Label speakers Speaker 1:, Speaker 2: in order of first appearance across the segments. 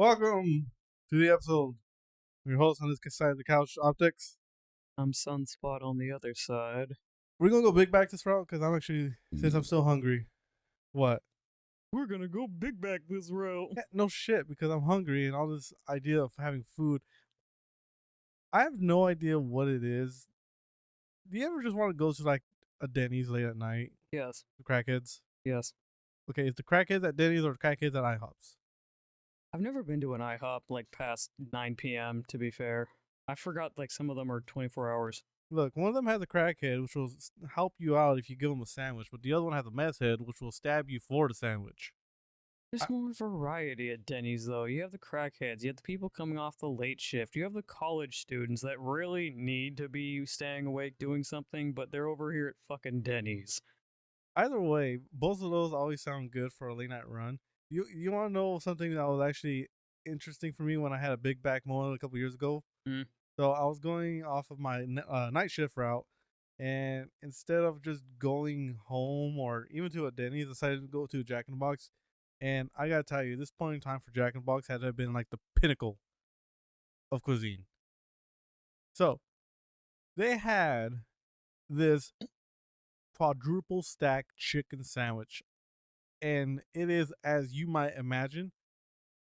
Speaker 1: Welcome to the episode. I'm your host on this side of the couch, Optix.
Speaker 2: I'm Sunspot on the other side.
Speaker 1: We're gonna go big back this route because since I'm still hungry. What?
Speaker 2: We're gonna go big back this route.
Speaker 1: Yeah, no shit, because I'm hungry and all this idea of having food. I have no idea what it is. Do you ever just want to go to like a Denny's late at night?
Speaker 2: Yes.
Speaker 1: The crackheads?
Speaker 2: Yes.
Speaker 1: Okay, is the crackheads at Denny's or the crackheads at IHOPs?
Speaker 2: I've never been to an IHOP like past 9 p.m. to be fair. I forgot like some of them are 24 hours.
Speaker 1: Look, one of them has a crackhead, which will help you out if you give them a sandwich, but the other one has a meth head, which will stab you for the sandwich.
Speaker 2: There's more variety at Denny's though. You have the crackheads, you have the people coming off the late shift, you have the college students that really need to be staying awake doing something, but they're over here at fucking Denny's.
Speaker 1: Either way, both of those always sound good for a late night run. You want to know something that was actually interesting for me when I had a big back moment a couple years ago?
Speaker 2: Mm.
Speaker 1: So I was going off of my night shift route, and instead of just going home or even to a Denny's, I decided to go to Jack in the Box. And I gotta tell you, this point in time for Jack in the Box had to have been like the pinnacle of cuisine. So they had this quadruple stack chicken sandwich, and it is, as you might imagine,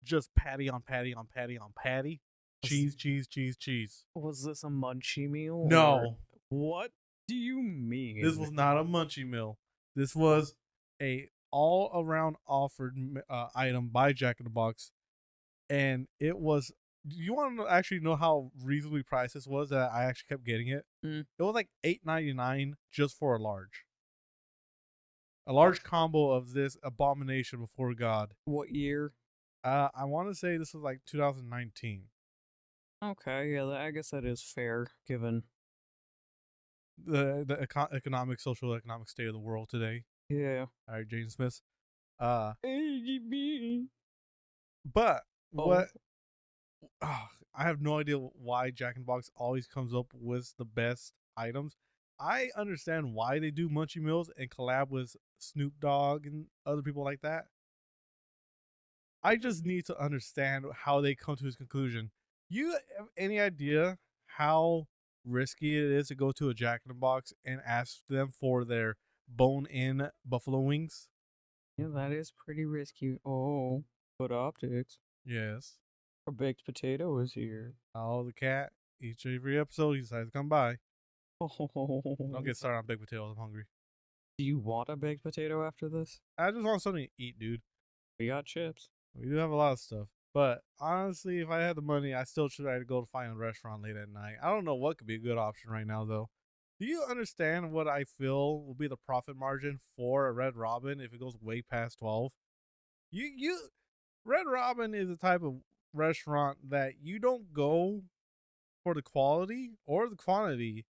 Speaker 1: just patty on patty on patty on patty, cheese, cheese, cheese, cheese.
Speaker 2: Was this a munchie meal?
Speaker 1: No,
Speaker 2: What do you mean?
Speaker 1: this was not a munchie meal. This was a all around offered item by Jack in the Box, and it was. Do you want to actually know how reasonably priced this was that I actually kept getting it?
Speaker 2: Mm.
Speaker 1: It was like $8.99 just for a large. A large combo of this abomination before God.
Speaker 2: What year?
Speaker 1: I want to say this was like 2019.
Speaker 2: Okay, yeah, I guess that is fair given.
Speaker 1: The economic, social, economic state of the world today.
Speaker 2: Yeah.
Speaker 1: All right, James Smith.
Speaker 2: AGB.
Speaker 1: But what? I have no idea why Jack in the Box always comes up with the best items. I understand why they do Munchie Meals and collab with Snoop Dogg and other people like that. I just need to understand how they come to his conclusion. You have any idea how risky it is to go to a Jack in the Box and ask them for their bone-in buffalo wings?
Speaker 2: Yeah, that is pretty risky. Oh, but optics.
Speaker 1: Yes.
Speaker 2: Our baked potato is here.
Speaker 1: Oh, the cat. Each and every episode, he decides to come by.
Speaker 2: Oh.
Speaker 1: Don't get started on baked potatoes. I'm hungry.
Speaker 2: Do you want a baked potato after this?
Speaker 1: I just want something to eat, dude.
Speaker 2: We got chips.
Speaker 1: We do have a lot of stuff. But honestly, if I had the money, I still try to go to find a restaurant late at night. I don't know what could be a good option right now, though. Do you understand what I feel will be the profit margin for a Red Robin if it goes way past 12? Red Robin is the type of restaurant that you don't go for the quality or the quantity.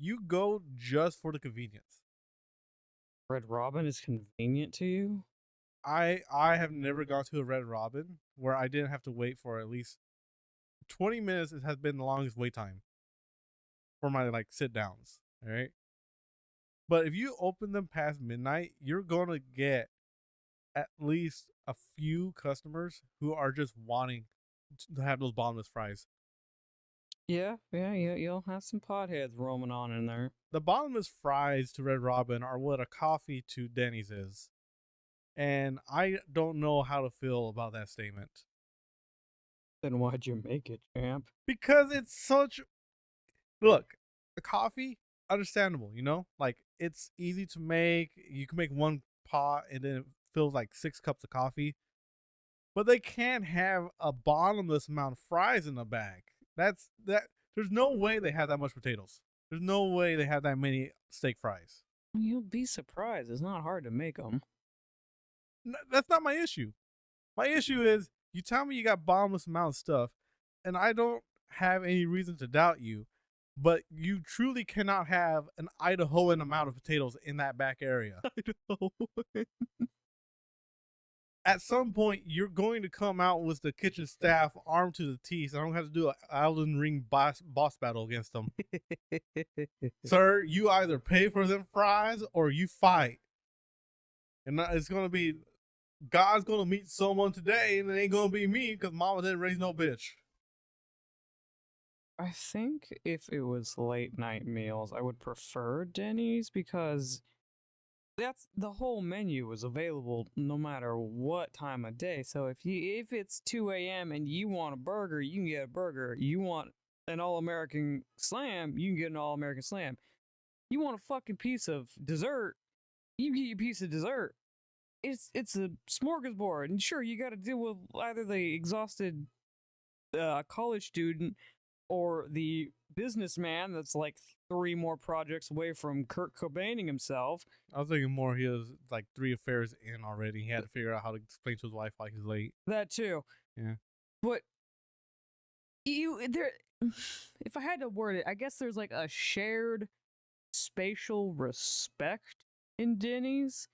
Speaker 1: You go just for the convenience.
Speaker 2: Red Robin is convenient to you?
Speaker 1: I have never gone to a Red Robin where I didn't have to wait for at least 20 minutes. It has been the longest wait time for my like sit downs. All right. But if you open them past midnight, you're going to get at least a few customers who are just wanting to have those bottomless fries.
Speaker 2: Yeah, you'll have some potheads roaming on in there.
Speaker 1: The bottomless fries to Red Robin are what a coffee to Denny's is. And I don't know how to feel about that statement.
Speaker 2: Then why'd you make it, champ?
Speaker 1: Because it's such. Look, a coffee, understandable, you know? Like, it's easy to make. You can make one pot and then it fills like 6 cups of coffee. But they can't have a bottomless amount of fries in the bag. There's no way they have that much potatoes. There's no way they have that many steak fries.
Speaker 2: You'll be surprised. It's not hard to make them.
Speaker 1: That's not my issue. My issue is you tell me you got bottomless amount of stuff, and I don't have any reason to doubt you, but you truly cannot have an Idahoan amount of potatoes in that back area.
Speaker 2: Idaho.
Speaker 1: At some point, you're going to come out with the kitchen staff armed to the teeth. I don't have to do an Elden Ring boss battle against them. Sir, you either pay for them fries or you fight. And it's going to be God's gonna meet someone today, and it ain't gonna be me because mama didn't raise no bitch.
Speaker 2: I think if it was late night meals, I would prefer Denny's because that's the whole menu is available no matter what time of day. So if it's 2 a.m. and you want a burger, you can get a burger. You want an all American slam, you can get an all American slam. You want a fucking piece of dessert, you get your piece of dessert. It's a smorgasbord, and sure you got to deal with either the exhausted college student or the businessman that's like 3 more projects away from Kurt Cobaining himself.
Speaker 1: I was thinking more he was like 3 affairs in already. He had to figure out how to explain to his wife why he's late.
Speaker 2: That too.
Speaker 1: Yeah.
Speaker 2: But there if I had to word it, I guess there's like a shared spatial respect in Denny's.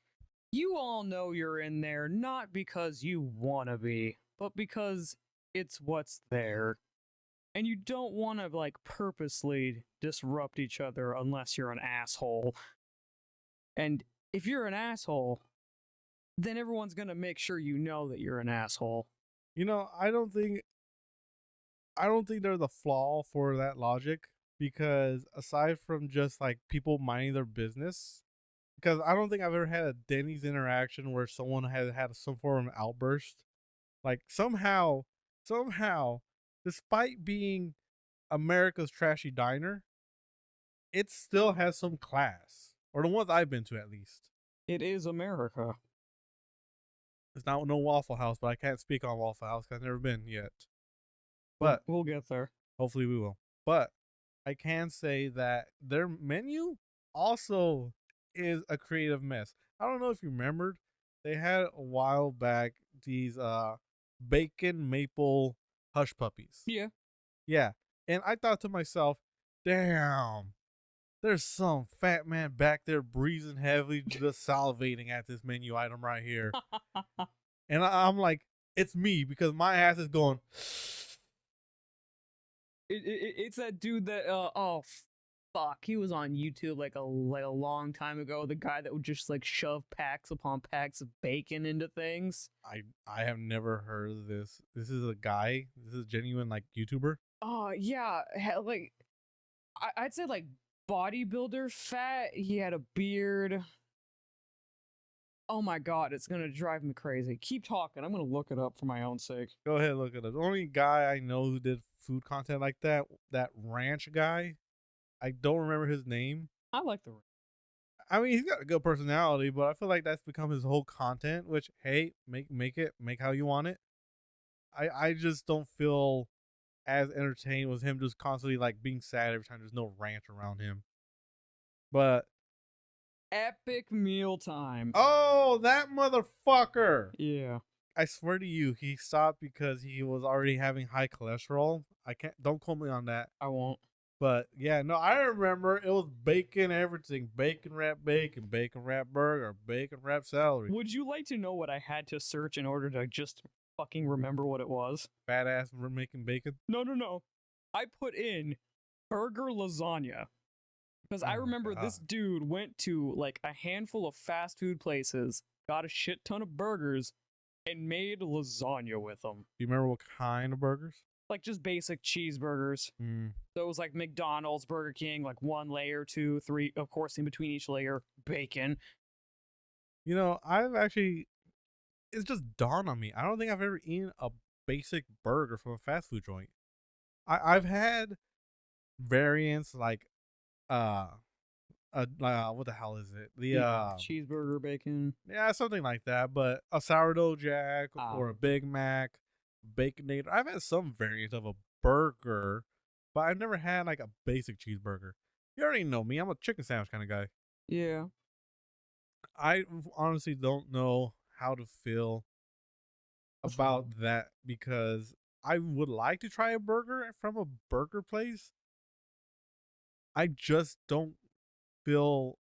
Speaker 2: You all know you're in there not because you want to be, but because it's what's there. And you don't want to like purposely disrupt each other unless you're an asshole. And if you're an asshole, then everyone's going to make sure you know that you're an asshole.
Speaker 1: You know, I don't think there's a flaw for that logic, because aside from just like people minding their business, because I don't think I've ever had a Denny's interaction where someone had had some form of outburst. Like somehow, despite being America's trashy diner, it still has some class, or the ones I've been to at least.
Speaker 2: It is America.
Speaker 1: It's not no Waffle House, but I can't speak on Waffle House because I've never been yet. But
Speaker 2: we'll get there.
Speaker 1: hopefully we will. But I can say that their menu also is a creative mess. I don't know if you remembered, they had a while back these bacon maple hush puppies.
Speaker 2: Yeah.
Speaker 1: Yeah. And I thought to myself, damn, there's some fat man back there breathing heavily, just salivating at this menu item right here. And I'm like, it's me, because my ass is going.
Speaker 2: It's that dude that fuck, he was on YouTube like a long time ago. The guy that would just like shove packs upon packs of bacon into things.
Speaker 1: I have never heard of this. This is a guy. This is a genuine like YouTuber.
Speaker 2: Oh yeah, like I'd say like bodybuilder fat. He had a beard. Oh my god, it's gonna drive me crazy. Keep talking. I'm gonna look it up for my own sake.
Speaker 1: Go ahead, look at it. The only guy I know who did food content like that ranch guy. I don't remember his name.
Speaker 2: I like the.
Speaker 1: I mean, he's got a good personality, but I feel like that's become his whole content. Which, hey, make how you want it. I just don't feel as entertained with him just constantly like being sad every time there's no ranch around him. But
Speaker 2: epic mealtime.
Speaker 1: Oh, that motherfucker!
Speaker 2: Yeah.
Speaker 1: I swear to you, he stopped because he was already having high cholesterol. I can't. Don't quote me on that.
Speaker 2: I won't.
Speaker 1: But yeah, no, I remember it was bacon everything. Bacon wrap bacon, bacon wrap burger, bacon wrap celery.
Speaker 2: Would you like to know what I had to search in order to just fucking remember what it was?
Speaker 1: Badass for making bacon?
Speaker 2: No. I put in burger lasagna. Because I remember this dude went to like a handful of fast food places, got a shit ton of burgers, and made lasagna with them.
Speaker 1: Do you remember what kind of burgers?
Speaker 2: Like just basic cheeseburgers. So it was like McDonald's, Burger King, like 1 layer, 2, 3, of course, in between each layer, bacon.
Speaker 1: You know, it's just dawned on me. I don't think I've ever eaten a basic burger from a fast food joint. I've had variants like, what the hell is it? The
Speaker 2: cheeseburger bacon.
Speaker 1: Yeah, something like that. But a sourdough jack or a Big Mac, Baconator. I've had some variant of a burger, but I've never had like a basic cheeseburger. You already know me. I'm a chicken sandwich kind of guy.
Speaker 2: Yeah.
Speaker 1: I honestly don't know how to feel about that, because I would like to try a burger from a burger place. I just don't feel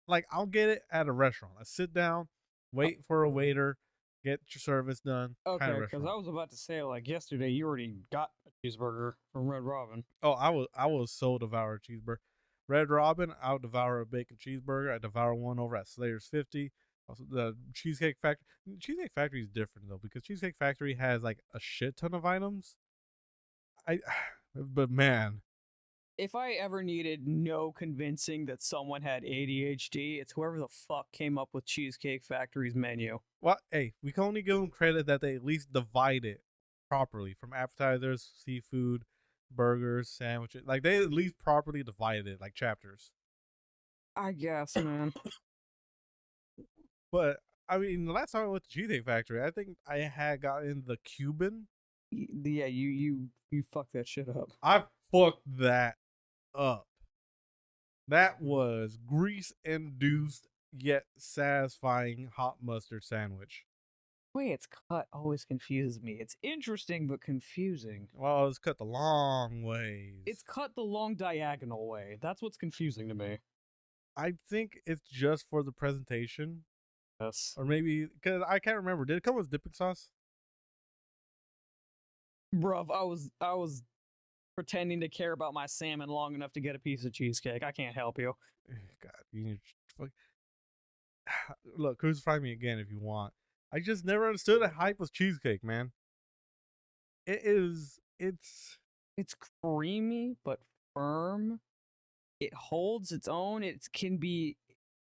Speaker 1: like I'll get it at a restaurant. I sit down, wait for a waiter, get your service done.
Speaker 2: Okay, because I was about to say, like yesterday, you already got a cheeseburger from Red Robin.
Speaker 1: Oh, I was so devour a cheeseburger. Red Robin, I'll devour a bacon cheeseburger. I devour one over at Slayer's 50. Also, the Cheesecake Factory is different though because Cheesecake Factory has like a shit ton of items. I, but man,
Speaker 2: If I ever needed no convincing that someone had ADHD, it's whoever the fuck came up with Cheesecake Factory's menu.
Speaker 1: well, hey, we can only give them credit that they at least divide it properly from appetizers, seafood, burgers, sandwiches. Like they at least properly divided it like chapters.
Speaker 2: I guess, man.
Speaker 1: But I mean, the last time I went to Cheesecake Factory, I think I had gotten the Cuban.
Speaker 2: Yeah, you fucked that shit up.
Speaker 1: I fucked that up. That was grease induced yet satisfying hot mustard sandwich.
Speaker 2: The way it's cut always confuses me. It's interesting but confusing.
Speaker 1: Well, it's cut the long ways.
Speaker 2: It's cut the long diagonal way. That's what's confusing to me.
Speaker 1: I think it's just for the presentation.
Speaker 2: Yes.
Speaker 1: Or maybe, because I can't remember. Did it come with dipping sauce?
Speaker 2: Bruv, I was pretending to care about my salmon long enough to get a piece of cheesecake. I can't help you.
Speaker 1: God, you need to look, crucify me again if you want. I just never understood the hype with cheesecake, man. It's
Speaker 2: It's creamy but firm. It holds its own. It can be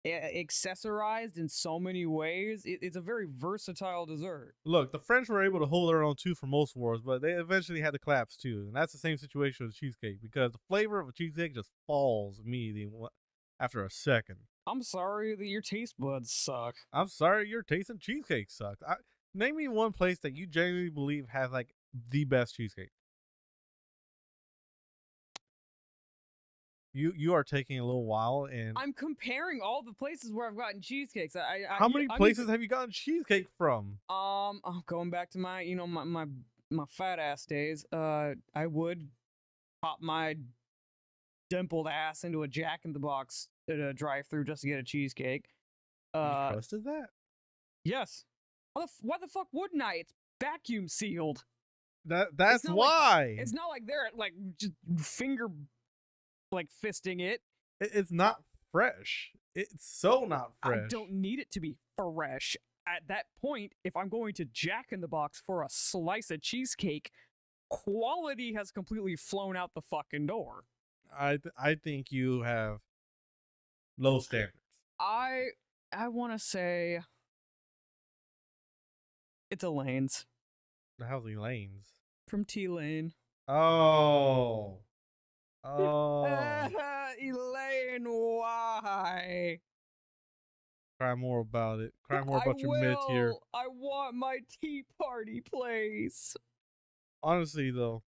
Speaker 2: accessorized in so many ways. It's a very versatile dessert.
Speaker 1: look, the French were able to hold their own too for most wars, but they eventually had to collapse too. And that's the same situation with cheesecake because the flavor of a cheesecake just falls immediately after a second.
Speaker 2: I'm sorry that your taste buds suck.
Speaker 1: I'm sorry your taste in cheesecake sucks. Name me one place that you genuinely believe has like the best cheesecake. You are taking a little while, and
Speaker 2: I'm comparing all the places where I've gotten cheesecakes.
Speaker 1: how many places have you gotten cheesecake from?
Speaker 2: I'm going back to my, my fat ass days. I would pop my dimpled ass into a Jack in the Box at a drive-through just to get a cheesecake.
Speaker 1: You trusted that?
Speaker 2: Yes. Why the fuck wouldn't I? It's vacuum sealed.
Speaker 1: That's
Speaker 2: not
Speaker 1: why.
Speaker 2: It's not like they're like just finger like fisting it.
Speaker 1: It's not fresh. It's so not fresh.
Speaker 2: I don't need it to be fresh. At that point, if I'm going to Jack in the Box for a slice of cheesecake, quality has completely flown out the fucking door.
Speaker 1: I think you have low standards.
Speaker 2: I want to say it's Elaine's
Speaker 1: The housing lanes.
Speaker 2: from T Lane.
Speaker 1: Oh.
Speaker 2: Elaine, why?
Speaker 1: Cry more about it. Cry more about your mid tier.
Speaker 2: I want my tea party place.
Speaker 1: Honestly, though,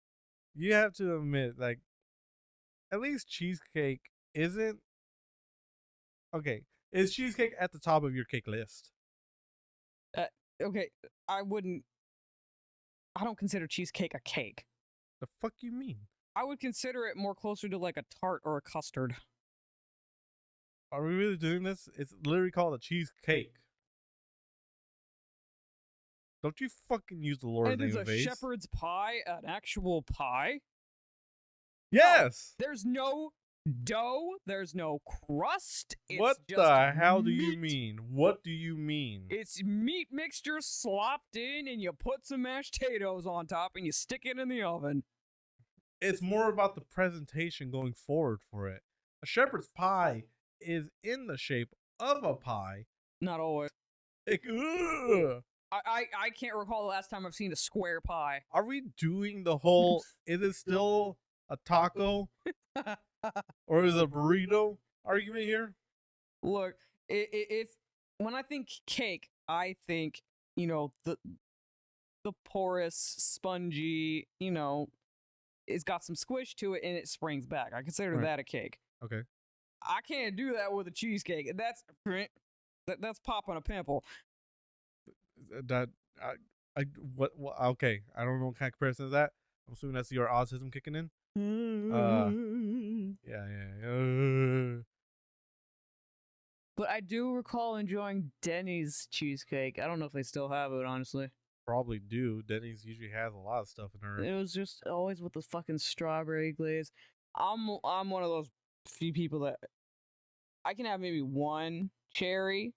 Speaker 1: you have to admit, like, at least cheesecake isn't. Okay, is cheesecake at the top of your cake list?
Speaker 2: Okay, I don't consider cheesecake a cake.
Speaker 1: The fuck you mean?
Speaker 2: I would consider it more closer to like a tart or a custard.
Speaker 1: Are we really doing this? It's literally called a cheesecake. Don't you fucking use the Lord's
Speaker 2: And
Speaker 1: name
Speaker 2: is
Speaker 1: in
Speaker 2: a
Speaker 1: vain.
Speaker 2: shepherd's pie an actual pie?
Speaker 1: Yes.
Speaker 2: No, there's no dough. There's no crust. It's
Speaker 1: What
Speaker 2: just
Speaker 1: the hell do
Speaker 2: meat.
Speaker 1: you mean? What do you mean?
Speaker 2: It's meat mixture slopped in, and you put some mashed potatoes on top, and you stick it in the oven.
Speaker 1: It's more about the presentation going forward for it. A shepherd's pie is in the shape of a pie.
Speaker 2: Not always.
Speaker 1: Ugh.
Speaker 2: I can't recall the last time I've seen a square pie.
Speaker 1: Are we doing the whole? Is it still a taco or is it a burrito argument here?
Speaker 2: Look, if when I think cake, I think the porous, spongy. It's got some squish to it and it springs back. I consider that a cake.
Speaker 1: Okay.
Speaker 2: I can't do that with a cheesecake. That's popping a pimple.
Speaker 1: That what okay. I don't know what kind of comparison is that. I'm assuming that's your autism kicking in. Yeah.
Speaker 2: But I do recall enjoying Denny's cheesecake. I don't know if they still have it, honestly.
Speaker 1: Probably do. Denny's usually has a lot of stuff in her.
Speaker 2: It was just always with the fucking strawberry glaze. I'm one of those few people that I can have maybe one cherry,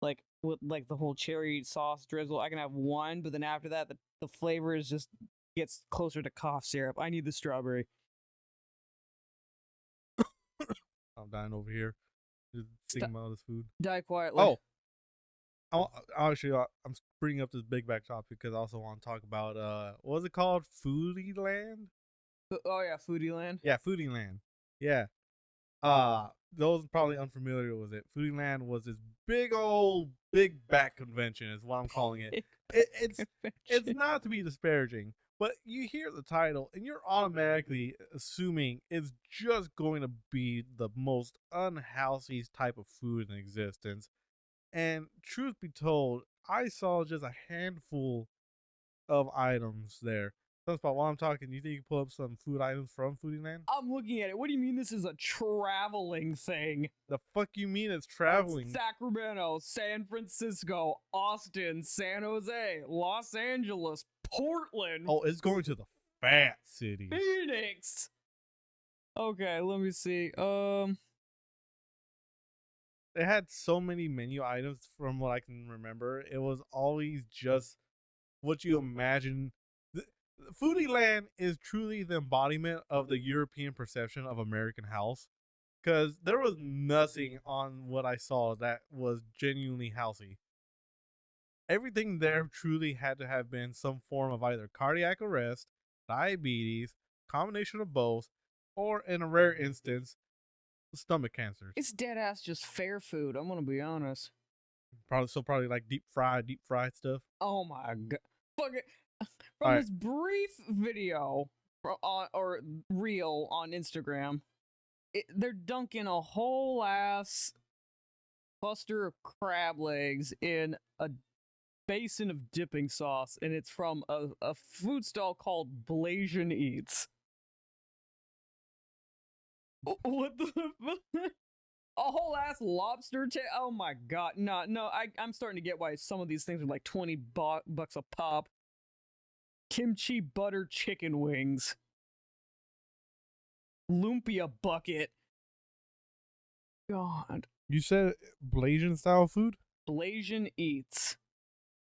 Speaker 2: like with like the whole cherry sauce drizzle. I can have one, but then after that, the flavor is just gets closer to cough syrup. I need the strawberry.
Speaker 1: I'm dying over here just
Speaker 2: St-
Speaker 1: thinking about this food.
Speaker 2: Die quietly.
Speaker 1: Oh, I'm bringing up this big back topic because I also want to talk about what was it called? Foodie Land?
Speaker 2: Oh yeah, Foodie Land.
Speaker 1: Yeah, Foodie Land. Yeah. Those probably unfamiliar with it. Foodie Land was this big back convention, is what I'm calling it. It's not to be disparaging, but you hear the title and you're automatically assuming it's just going to be the most unhealthy type of food in existence. And truth be told, I saw just a handful of items there. Sunspot, while I'm talking, you think you can pull up some food items from Foodie Land?
Speaker 2: I'm looking at it. What do you mean this is a traveling thing?
Speaker 1: The fuck you mean it's traveling?
Speaker 2: Sacramento, San Francisco, Austin, San Jose, Los Angeles, Portland.
Speaker 1: Oh, it's going to the fat cities.
Speaker 2: Phoenix. Okay, let me see.
Speaker 1: They had so many menu items from what I can remember. It was always just what you imagine. Foodie Land is truly the embodiment of the European perception of American house. Because there was nothing on what I saw that was genuinely healthy. Everything there truly had to have been some form of either cardiac arrest, diabetes, combination of both, or in a rare instance, stomach cancers.
Speaker 2: It's dead ass just fair food. I'm gonna be honest.
Speaker 1: Probably like deep fried stuff.
Speaker 2: Oh my god! Fuck it. From
Speaker 1: All right.
Speaker 2: this brief video or reel on Instagram, they're dunking a whole ass cluster of crab legs in a basin of dipping sauce, and it's from a food stall called Blasian Eats. What the fuck? A whole ass lobster tail. Oh my god. No, I'm starting to get why some of these things are like 20 bucks a pop. Kimchi butter chicken wings. Lumpia bucket. God.
Speaker 1: You said Blasian style food?
Speaker 2: Blasian Eats.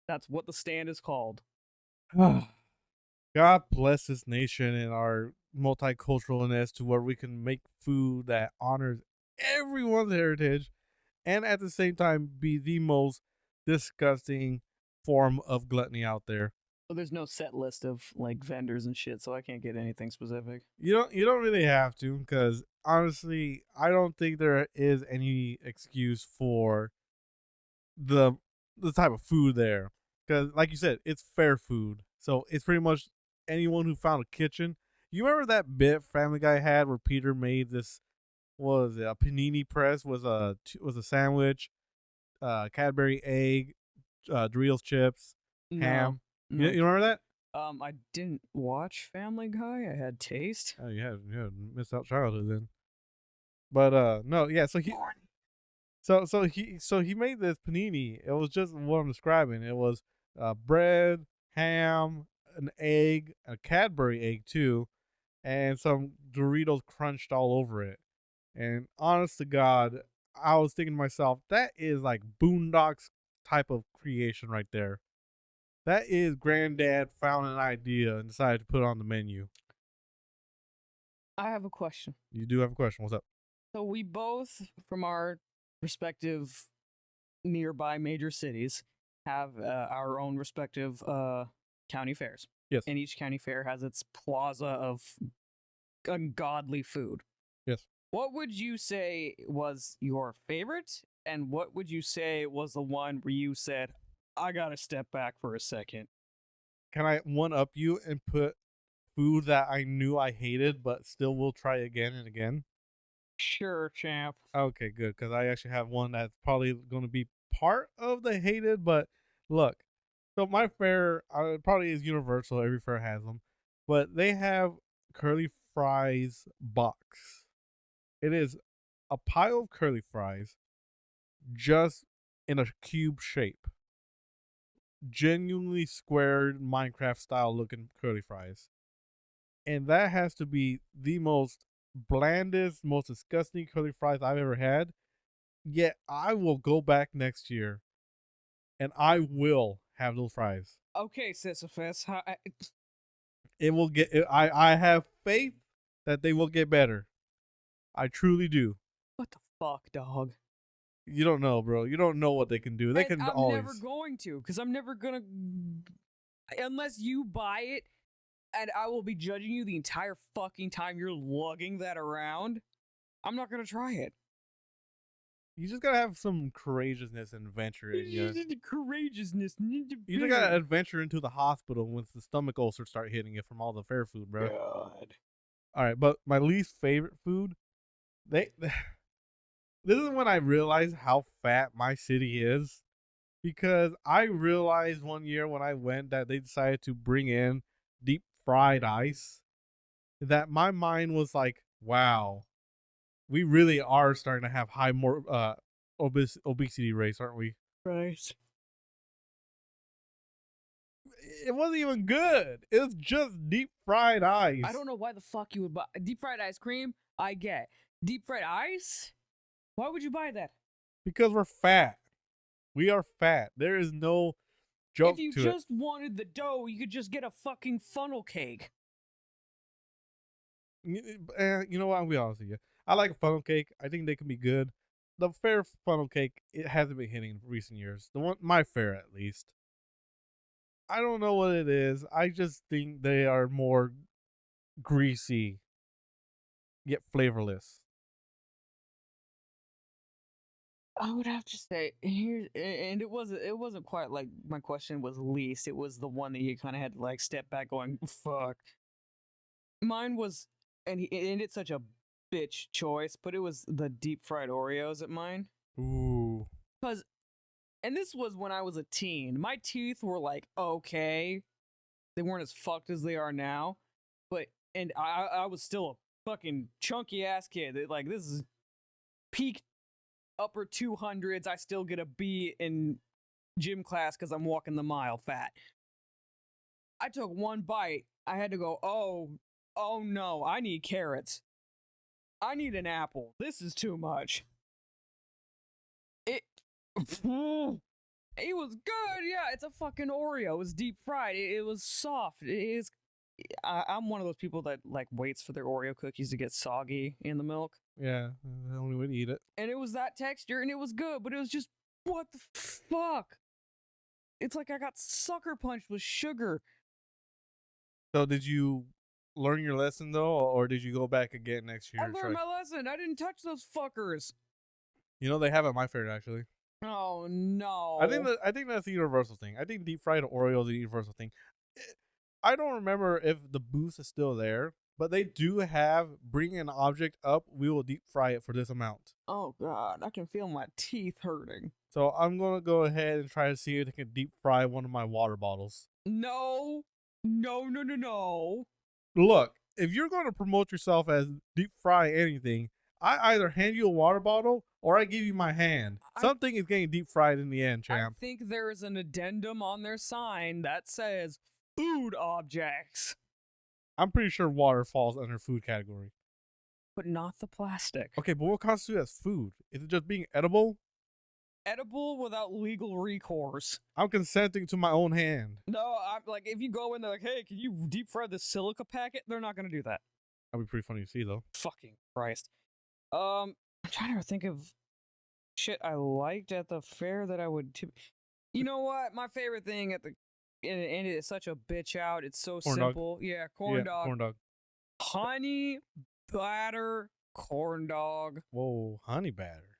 Speaker 2: That's what the stand is called.
Speaker 1: God bless this nation and our multiculturalness to where we can make food that honors everyone's heritage and at the same time be the most disgusting form of gluttony out there.
Speaker 2: Well, there's no set list of like vendors and shit, so I can't get anything specific.
Speaker 1: You don't really have to, because honestly, I don't think there is any excuse for the type of food there. Because like you said, it's fair food. So it's pretty much anyone who found a kitchen. You remember that bit Family Guy had where Peter made this, what was it, a panini press was a sandwich, Cadbury egg, Doritos chips, ham.
Speaker 2: No.
Speaker 1: You remember that?
Speaker 2: I didn't watch Family Guy. I had taste.
Speaker 1: Oh, you had missed out childhood then. But no, yeah. So he made this panini. It was just what I'm describing. It was bread, ham, an egg, a Cadbury egg too, and some Doritos crunched all over it. And honest to God, I was thinking to myself, that is like Boondocks type of creation right there. That is granddad found an idea and decided to put it on the menu.
Speaker 2: I have a question.
Speaker 1: You do have a question. What's up?
Speaker 2: So we both, from our respective nearby major cities, have our own respective county fairs.
Speaker 1: Yes.
Speaker 2: And each county fair has its plaza of ungodly food.
Speaker 1: Yes.
Speaker 2: What would you say was your favorite? And what would you say was the one where you said, I gotta step back for a second?
Speaker 1: Can I one up you and put food that I knew I hated but still will try again and again?
Speaker 2: Sure, champ.
Speaker 1: Okay, good, because I actually have one that's probably going to be part of the hated. But look, so my fair probably is universal. Every fair has them, but they have curly fries box. It is a pile of curly fries, just in a cube shape. Genuinely squared Minecraft style looking curly fries. And that has to be the most blandest, most disgusting curly fries I've ever had. Yet I will go back next year and I will have those fries.
Speaker 2: Okay, Sisyphus.
Speaker 1: It will get. I have faith that they will get better. I truly do.
Speaker 2: What the fuck, dog?
Speaker 1: You don't know, bro. You don't know what they can do. They
Speaker 2: And
Speaker 1: can
Speaker 2: I'm never
Speaker 1: always.
Speaker 2: going to, because I'm never gonna, unless you buy it, and I will be judging you the entire fucking time you're lugging that around. I'm not gonna try it.
Speaker 1: You just gotta have some courageousness and adventure in you.
Speaker 2: Courageousness.
Speaker 1: You just gotta adventure into the hospital once the stomach ulcers start hitting you from all the fair food, bro.
Speaker 2: God.
Speaker 1: All right, but my least favorite food, they. This is when I realized how fat my city is, because I realized one year when I went that they decided to bring in deep fried ice. That my mind was like, wow, we really are starting to have high more obesity rates, aren't we?
Speaker 2: Right.
Speaker 1: It wasn't even good. It was just deep fried ice.
Speaker 2: I don't know why the fuck you would buy deep fried ice cream. I get deep fried ice. Why would you buy that?
Speaker 1: Because we're fat. We are fat. There is no joke
Speaker 2: if you
Speaker 1: to
Speaker 2: just wanted the dough, you could just get a fucking funnel cake.
Speaker 1: You know what? I'll be honest with you. I like a funnel cake. I think they can be good. The fair funnel cake, it hasn't been hitting in recent years. The one, my fair at least. I don't know what it is. I just think they are more greasy, yet flavorless.
Speaker 2: I would have to say here, and it wasn't quite like my question was least. It was the one that you kind of had to like step back, going fuck. Mine was, and it's such a bitch choice, but it was the deep fried Oreos at mine.
Speaker 1: Ooh.
Speaker 2: Cause, and this was when I was a teen. My teeth were like okay, they weren't as fucked as they are now, but and I was still a fucking chunky ass kid. Like this is peak upper 200s. I still get a B in gym class because I'm walking the mile fat. I took one bite. I had to go, oh no, I need carrots. I need an apple. This is too much. It it was good. Yeah, it's a fucking Oreo. It was deep fried. It was soft. It is. I'm one of those people that like waits for their Oreo cookies to get soggy in the milk.
Speaker 1: Yeah, the only way to eat it.
Speaker 2: And it was that texture, and it was good, but it was just what the fuck. It's like I got sucker punched with sugar.
Speaker 1: So did you learn your lesson though, or did you go back again next year?
Speaker 2: I learned my lesson. I didn't touch those fuckers.
Speaker 1: You know they have at my fair actually.
Speaker 2: Oh no.
Speaker 1: I think that's a universal thing. I think deep fried Oreos is a universal thing. I don't remember if the booth is still there, but they do have bring an object up. We will deep fry it for this amount.
Speaker 2: Oh god, I can feel my teeth hurting.
Speaker 1: So I'm gonna go ahead and try to see if they can deep fry one of my water bottles.
Speaker 2: No. No.
Speaker 1: Look, if you're going to promote yourself as deep fry anything, I either hand you a water bottle or I give you my hand. Something is getting deep fried in the end, champ.
Speaker 2: I think there is an addendum on their sign that says food objects.
Speaker 1: I'm pretty sure water falls under food category.
Speaker 2: But not the plastic.
Speaker 1: Okay, but what constitutes as food? Is it just being edible?
Speaker 2: Edible without legal recourse.
Speaker 1: I'm consenting to my own hand.
Speaker 2: No, I'm like, if you go in there like, hey, can you deep fry this silica packet? They're not gonna do that.
Speaker 1: That'd be pretty funny to see though.
Speaker 2: Fucking Christ. I'm trying to think of shit I liked at the fair that I would. You know what? My favorite thing at the and it's such a bitch out. It's so
Speaker 1: Corn
Speaker 2: simple. Yeah, corn dog.
Speaker 1: Corn dog.
Speaker 2: Honey batter corn dog.
Speaker 1: Whoa, honey batter.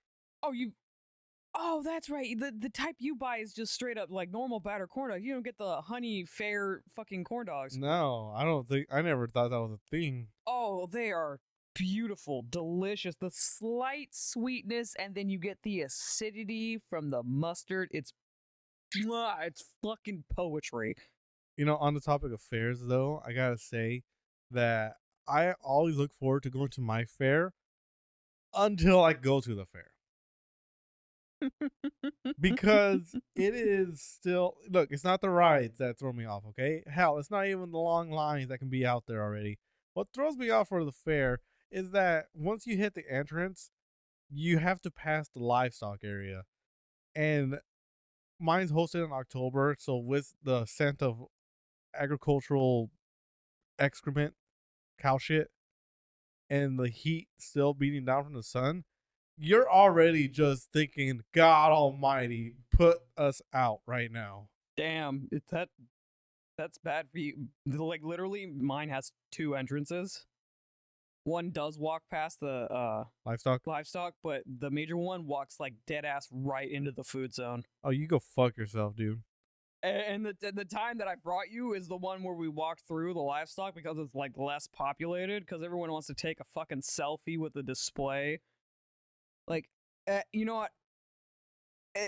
Speaker 2: Oh, that's right. The type you buy is just straight up like normal batter corn dog. You don't get the honey fair fucking corn dogs.
Speaker 1: No, I never thought that was a thing.
Speaker 2: Oh, they are beautiful, delicious. The slight sweetness, and then you get the acidity from the mustard. It's fucking poetry.
Speaker 1: You know, on the topic of fairs though, I gotta say that I always look forward to going to my fair until I go to the fair. Because it is still, look, it's not the rides that throw me off, okay? Hell, it's not even the long lines that can be out there already. What throws me off for the fair is that once you hit the entrance, you have to pass the livestock area. And mine's hosted in October, so with the scent of agricultural excrement, cow shit, and the heat still beating down from the sun, you're already just thinking, God Almighty, put us out right now.
Speaker 2: Damn, that's bad for you. Like literally, mine has 2 entrances. One does walk past the
Speaker 1: Livestock.
Speaker 2: livestock, but the major one walks like dead ass right into the food zone.
Speaker 1: Oh, you go fuck yourself, dude.
Speaker 2: And the time that I brought you is the one where we walked through the livestock because it's like less populated because everyone wants to take a fucking selfie with the display. Like, you know what?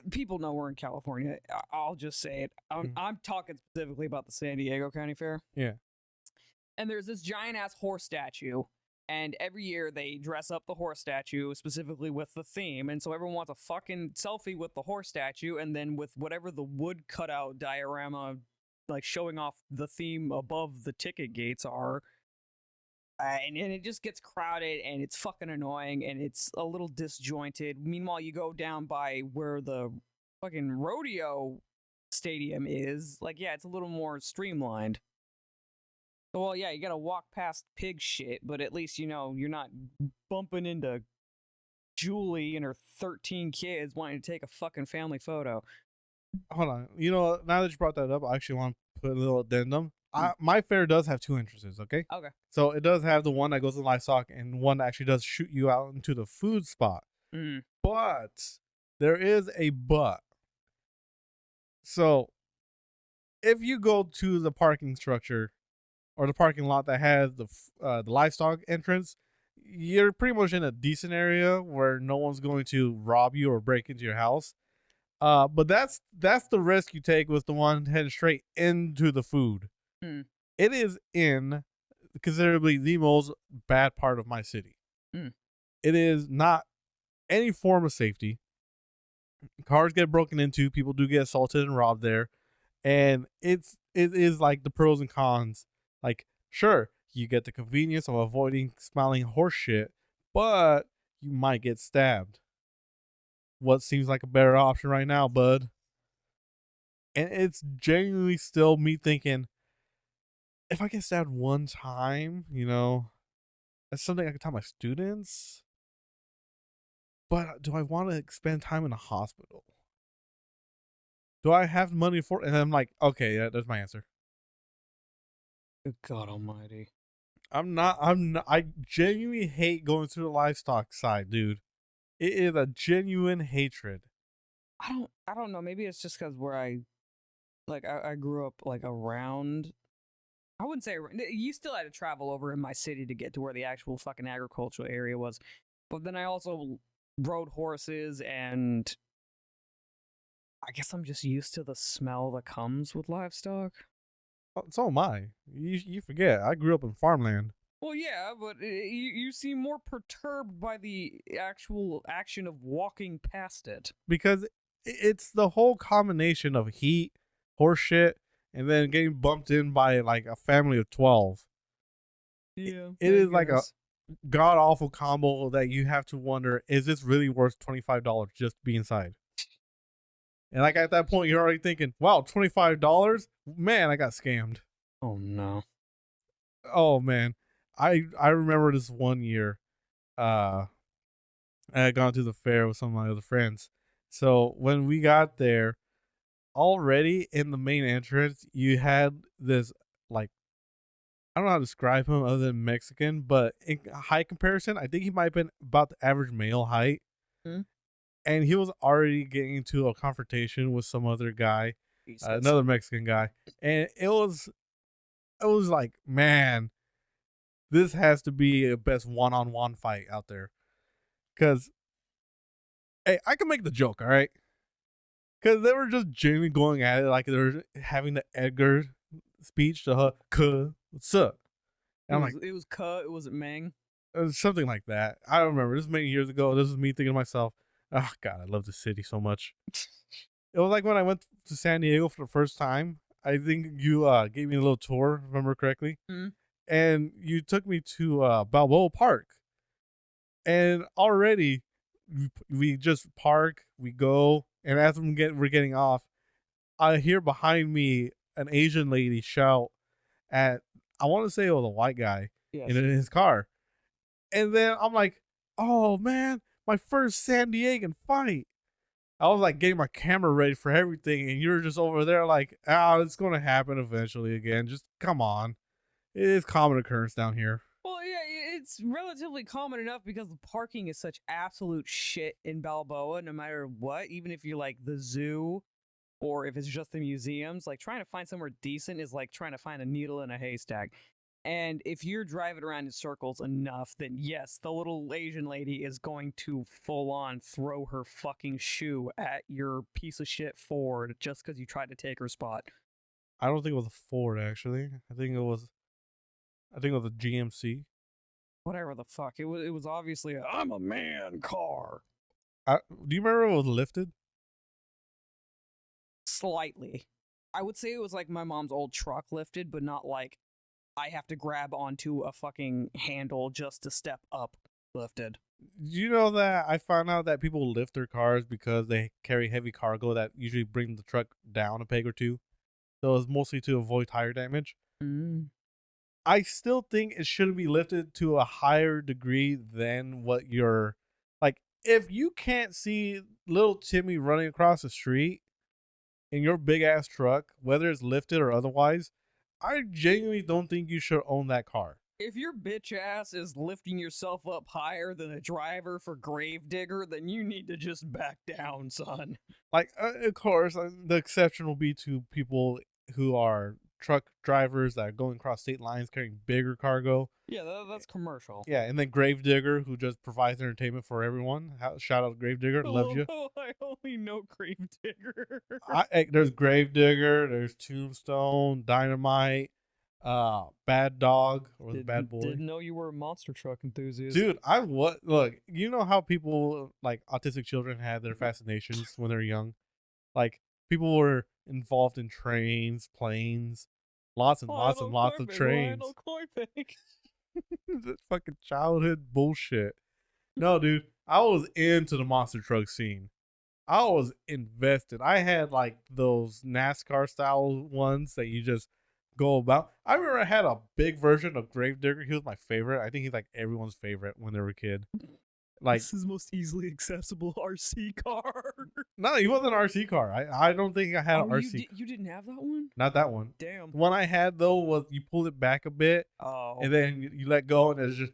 Speaker 2: People know we're in California. I'll just say it. I'm talking specifically about the San Diego County Fair.
Speaker 1: Yeah.
Speaker 2: And there's this giant ass horse statue. And every year they dress up the horse statue specifically with the theme. And so everyone wants a fucking selfie with the horse statue and then with whatever the wood cutout diorama, like showing off the theme above the ticket gates are. And it just gets crowded and it's fucking annoying and it's a little disjointed. Meanwhile, you go down by where the fucking rodeo stadium is. Like, yeah, it's a little more streamlined. Well, yeah, you gotta walk past pig shit, but at least, you know, you're not bumping into Julie and her 13 kids wanting to take a fucking family photo.
Speaker 1: Hold on. You know, now that you brought that up, I actually want to put a little addendum. My fair does have 2 entrances, okay?
Speaker 2: Okay.
Speaker 1: So it does have the one that goes to livestock and one that actually does shoot you out into the food spot.
Speaker 2: Mm.
Speaker 1: But there is a but. So if you go to the parking structure or the parking lot that has the livestock entrance, you're pretty much in a decent area where no one's going to rob you or break into your house. But that's the risk you take with the one heading straight into the food.
Speaker 2: Mm.
Speaker 1: It is in considerably the most bad part of my city.
Speaker 2: Mm.
Speaker 1: It is not any form of safety. Cars get broken into, people do get assaulted and robbed there, and it is like the pros and cons. Like, sure, you get the convenience of avoiding smelling horse shit, but you might get stabbed. What seems like a better option right now, bud? And it's genuinely still me thinking, if I get stabbed one time, you know, that's something I can tell my students. But do I want to spend time in a hospital? Do I have money for it? And I'm like, okay, yeah, that's my answer.
Speaker 2: Good God Almighty.
Speaker 1: I genuinely hate going to the livestock side, dude. It is a genuine hatred.
Speaker 2: I don't know. Maybe it's just because where I grew up like around. I wouldn't say you still had to travel over in my city to get to where the actual fucking agricultural area was, but then I also rode horses and I guess I'm just used to the smell that comes with livestock.
Speaker 1: So am I. You forget, I grew up in farmland.
Speaker 2: Well, yeah, but you seem more perturbed by the actual action of walking past it.
Speaker 1: Because it's the whole combination of heat, horse shit, and then getting bumped in by like a family of 12.
Speaker 2: Yeah.
Speaker 1: It is like a god awful combo that you have to wonder, is this really worth $25 just to be inside? And like at that point, you're already thinking, wow, $25? Man, I got scammed.
Speaker 2: Oh no.
Speaker 1: Oh man. I remember this one year. I had gone to the fair with some of my other friends. So when we got there, already in the main entrance, you had this, like, I don't know how to describe him other than Mexican, but in height comparison, I think he might have been about the average male height.
Speaker 2: Hmm?
Speaker 1: And he was already getting into a confrontation with some other guy, another Mexican guy. And it was like, man, this has to be a best one-on-one fight out there. Because, hey, I can make the joke, all right? Because they were just genuinely going at it like they were having the Edgar speech to her, what's up? And I'm like,
Speaker 2: it was cut. It wasn't Mang.
Speaker 1: it was something like that. I don't remember. This was many years ago. This was me thinking to myself, oh, God, I love this city so much. It was like when I went to San Diego for the first time. I think you gave me a little tour, if I remember correctly.
Speaker 2: Mm-hmm.
Speaker 1: And you took me to Balboa Park. And already we just park, we go, and as we're getting off, I hear behind me an Asian lady shout at, I want to say it was a white guy in
Speaker 2: Yes.
Speaker 1: his car. And then I'm like, oh man, my first San Diegan fight. I was like getting my camera ready for everything, and you're just over there like, it's going to happen eventually again. Just come on. It is common occurrence down here.
Speaker 2: Well, yeah, it's relatively common enough because the parking is such absolute shit in Balboa, no matter what. Even if you like the zoo or if it's just the museums, like trying to find somewhere decent is like trying to find a needle in a haystack. And if you're driving around in circles enough, then yes, the little Asian lady is going to full on throw her fucking shoe at your piece of shit Ford just because you tried to take her spot.
Speaker 1: I don't think it was a Ford actually. I think it was a GMC.
Speaker 2: Whatever the fuck. It was obviously a I'm a man car.
Speaker 1: Do you remember it was lifted?
Speaker 2: Slightly. I would say it was like my mom's old truck lifted, but not like I have to grab onto a fucking handle just to step up lifted.
Speaker 1: You know that I found out that people lift their cars because they carry heavy cargo that usually bring the truck down a peg or two. So it's mostly to avoid tire damage.
Speaker 2: Mm.
Speaker 1: I still think it shouldn't be lifted to a higher degree than what you're like. If you can't see little Timmy running across the street in your big ass truck, whether it's lifted or otherwise, I genuinely don't think you should own that car.
Speaker 2: If your bitch ass is lifting yourself up higher than a driver for Gravedigger, then you need to just back down, son.
Speaker 1: Like, of course, the exception will be to people who are truck drivers that are going across state lines carrying bigger cargo.
Speaker 2: Yeah, that's commercial.
Speaker 1: Yeah, and then Gravedigger, who just provides entertainment for everyone. Shout out Gravedigger, loves you.
Speaker 2: I only know Gravedigger.
Speaker 1: There's Gravedigger, there's Tombstone, Dynamite, Bad Dog, or the Bad Boy.
Speaker 2: Didn't know you were a monster truck enthusiast.
Speaker 1: Dude, look, you know how people like autistic children had their fascinations when they're young? Like people were involved in trains, planes, lots and lots and lots of trains. That's fucking childhood bullshit. No, dude, I was into the monster truck scene. I was invested. I had like those NASCAR style ones that you just go about. I remember I had a big version of Gravedigger. He was my favorite. I think he's like everyone's favorite when they were a kid. Like,
Speaker 2: this is the most easily accessible RC car.
Speaker 1: No, he wasn't an RC car. I don't think I had an RC.
Speaker 2: You didn't have that one?
Speaker 1: Not that one.
Speaker 2: Damn.
Speaker 1: The one I had though was you pull it back a bit, and then you let go, and it's just.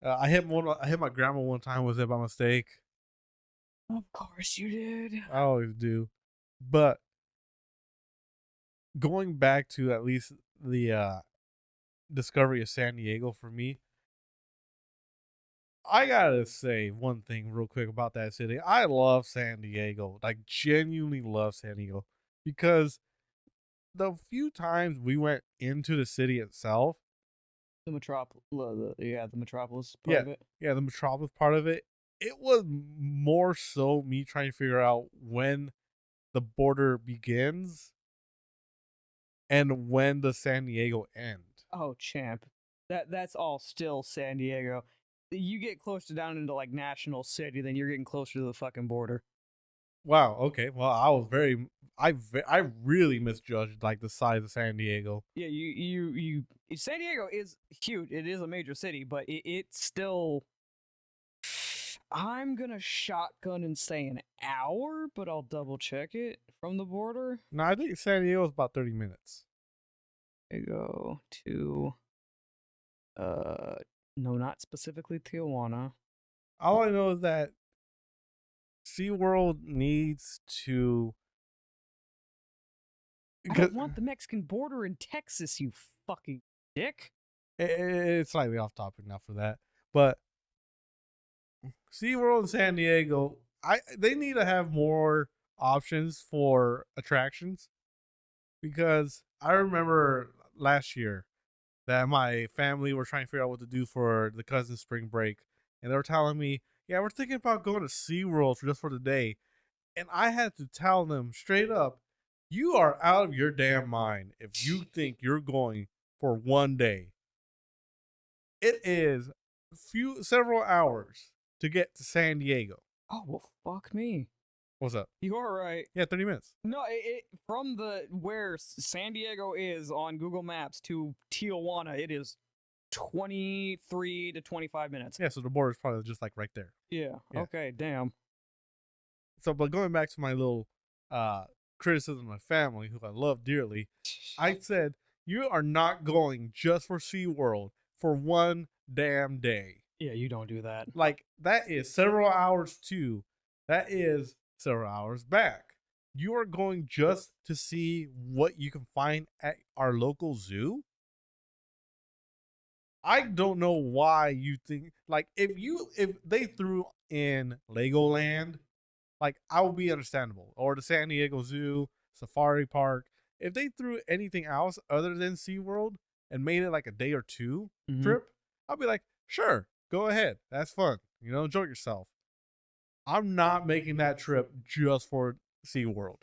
Speaker 1: I hit my grandma one time with it by mistake.
Speaker 2: Of course you did.
Speaker 1: I always do, but going back to at least the discovery of San Diego for me, I gotta say one thing real quick about that city. I love San Diego, like genuinely love San Diego, because the few times we went into the city itself,
Speaker 2: the metropolis, the metropolis part of it.
Speaker 1: Yeah, the metropolis part of it. It was more so me trying to figure out when the border begins and when the San Diego end.
Speaker 2: Oh, champ, that's all still San Diego. You get closer down into like National City, then you're getting closer to the fucking border.
Speaker 1: Wow. Okay. Well, I really misjudged like the size of San Diego.
Speaker 2: Yeah, you San Diego is huge. It is a major city, but it's still. I'm gonna shotgun and say an hour, but I'll double check it from the border.
Speaker 1: No, I think San Diego is about 30 minutes.
Speaker 2: I go to. No, not specifically Tijuana.
Speaker 1: All I know is that SeaWorld needs to.
Speaker 2: I don't want the Mexican border in Texas, you fucking dick.
Speaker 1: It's slightly off topic now for that, but SeaWorld in San Diego, they need to have more options for attractions, because I remember last year that my family were trying to figure out what to do for the cousin's spring break, and they were telling me, yeah, we're thinking about going to SeaWorld just for the day. And I had to tell them straight up, you are out of your damn mind if you think you're going for one day. It is several hours to get to San Diego.
Speaker 2: Oh, well, fuck me.
Speaker 1: What's up?
Speaker 2: You're right.
Speaker 1: Yeah, 30 minutes.
Speaker 2: No, from the where San Diego is on Google Maps to Tijuana, it is 23 to 25 minutes.
Speaker 1: Yeah, so the border is probably just like right there.
Speaker 2: Yeah.
Speaker 1: Yeah.
Speaker 2: Okay. Damn.
Speaker 1: So, but going back to my little criticism of my family, who I love dearly, I said, you are not going just for SeaWorld for one damn day.
Speaker 2: Yeah, you don't do that.
Speaker 1: Like, that is several hours too. That is several hours back. You are going just to see what you can find at our local zoo? I don't know why you think, like, if they threw in Legoland, like, I would be understandable, or the San Diego Zoo, Safari Park. If they threw anything else other than SeaWorld and made it like a day or 2 trip, I'll be like, sure, go ahead, that's fun, enjoy yourself. I'm not making that trip just for SeaWorld.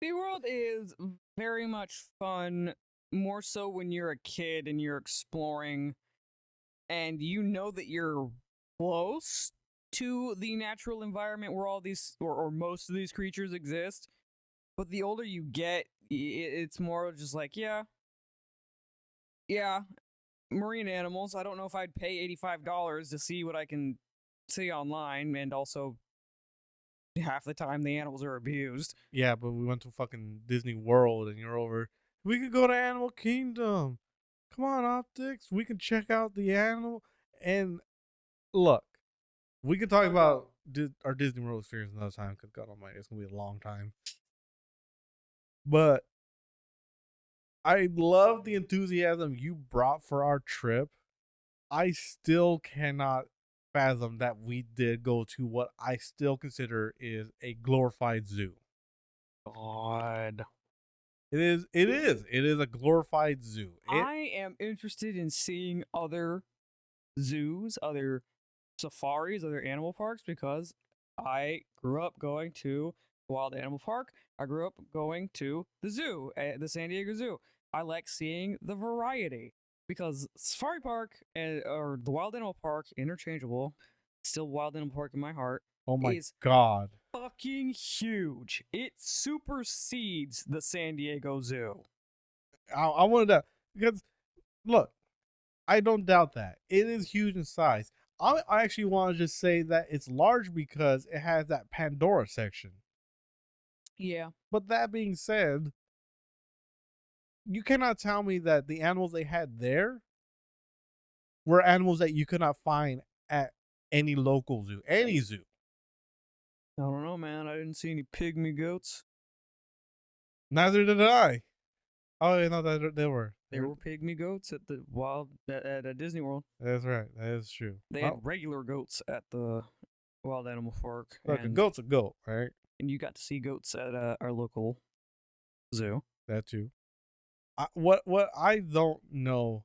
Speaker 2: SeaWorld is very much fun, more so when you're a kid and you're exploring and you know that you're close to the natural environment where all these or most of these creatures exist. But the older you get, it's more just like, yeah, marine animals. I don't know if I'd pay $85 to see what I can see online, and also half the time the animals are abused.
Speaker 1: Yeah, but we went to fucking Disney World and you're over. We could go to Animal Kingdom. Come on, Optix. We can check out the animal. And look, we could talk about our Disney World experience another time because God Almighty, it's gonna be a long time. But I love the enthusiasm you brought for our trip. I still cannot fathom that we did go to what I still consider is a glorified zoo.
Speaker 2: God.
Speaker 1: It is a glorified zoo.
Speaker 2: I am interested in seeing other zoos, other safaris, other animal parks, because I grew up going to Wild Animal Park. I grew up going to the zoo, the San Diego Zoo. I like seeing the variety because Safari Park or the Wild Animal Park, interchangeable, still Wild Animal Park in my heart,
Speaker 1: Oh my
Speaker 2: is
Speaker 1: God.
Speaker 2: fucking huge. It supersedes the San Diego Zoo.
Speaker 1: I wanted to, because look, I don't doubt that. It is huge in size. I actually want to just say that it's large because it has that Pandora section.
Speaker 2: Yeah.
Speaker 1: But that being said, you cannot tell me that the animals they had there were animals that you could not find at any local zoo, any zoo.
Speaker 2: I don't know, man. I didn't see any pygmy goats.
Speaker 1: Neither did I. Oh, yeah, no, they were.
Speaker 2: There were pygmy goats at the at Disney World.
Speaker 1: That's right. That is true.
Speaker 2: They had regular goats at the Wild Animal Park.
Speaker 1: Look, a goat's a goat, right?
Speaker 2: And you got to see goats at our local zoo.
Speaker 1: That too. What I don't know.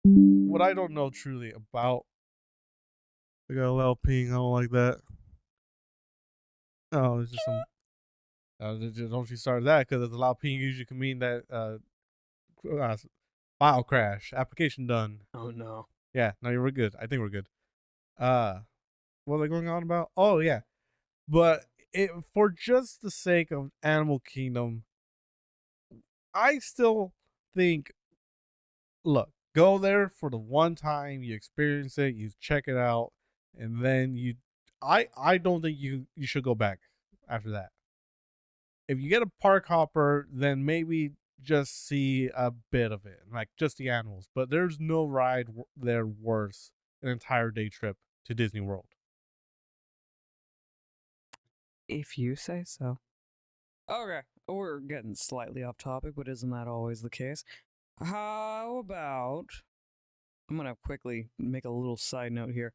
Speaker 1: What I don't know truly about. I got a loud ping. I don't like that. Oh, it's just some. Don't you start that because a loud ping usually can mean that file crash, application done.
Speaker 2: Oh no.
Speaker 1: Yeah, no, we're good. I think we're good. What are they going on about? Oh yeah, but for just the sake of Animal Kingdom, I still think. Look, go there for the one time you experience it, you check it out, and then you. I don't think you should go back after that. If you get a park hopper, then maybe just see a bit of it, like just the animals. But there's no ride there worth an entire day trip to Disney World.
Speaker 2: If you say so. Okay, we're getting slightly off topic, but isn't that always the case? How about I'm gonna quickly make a little side note here.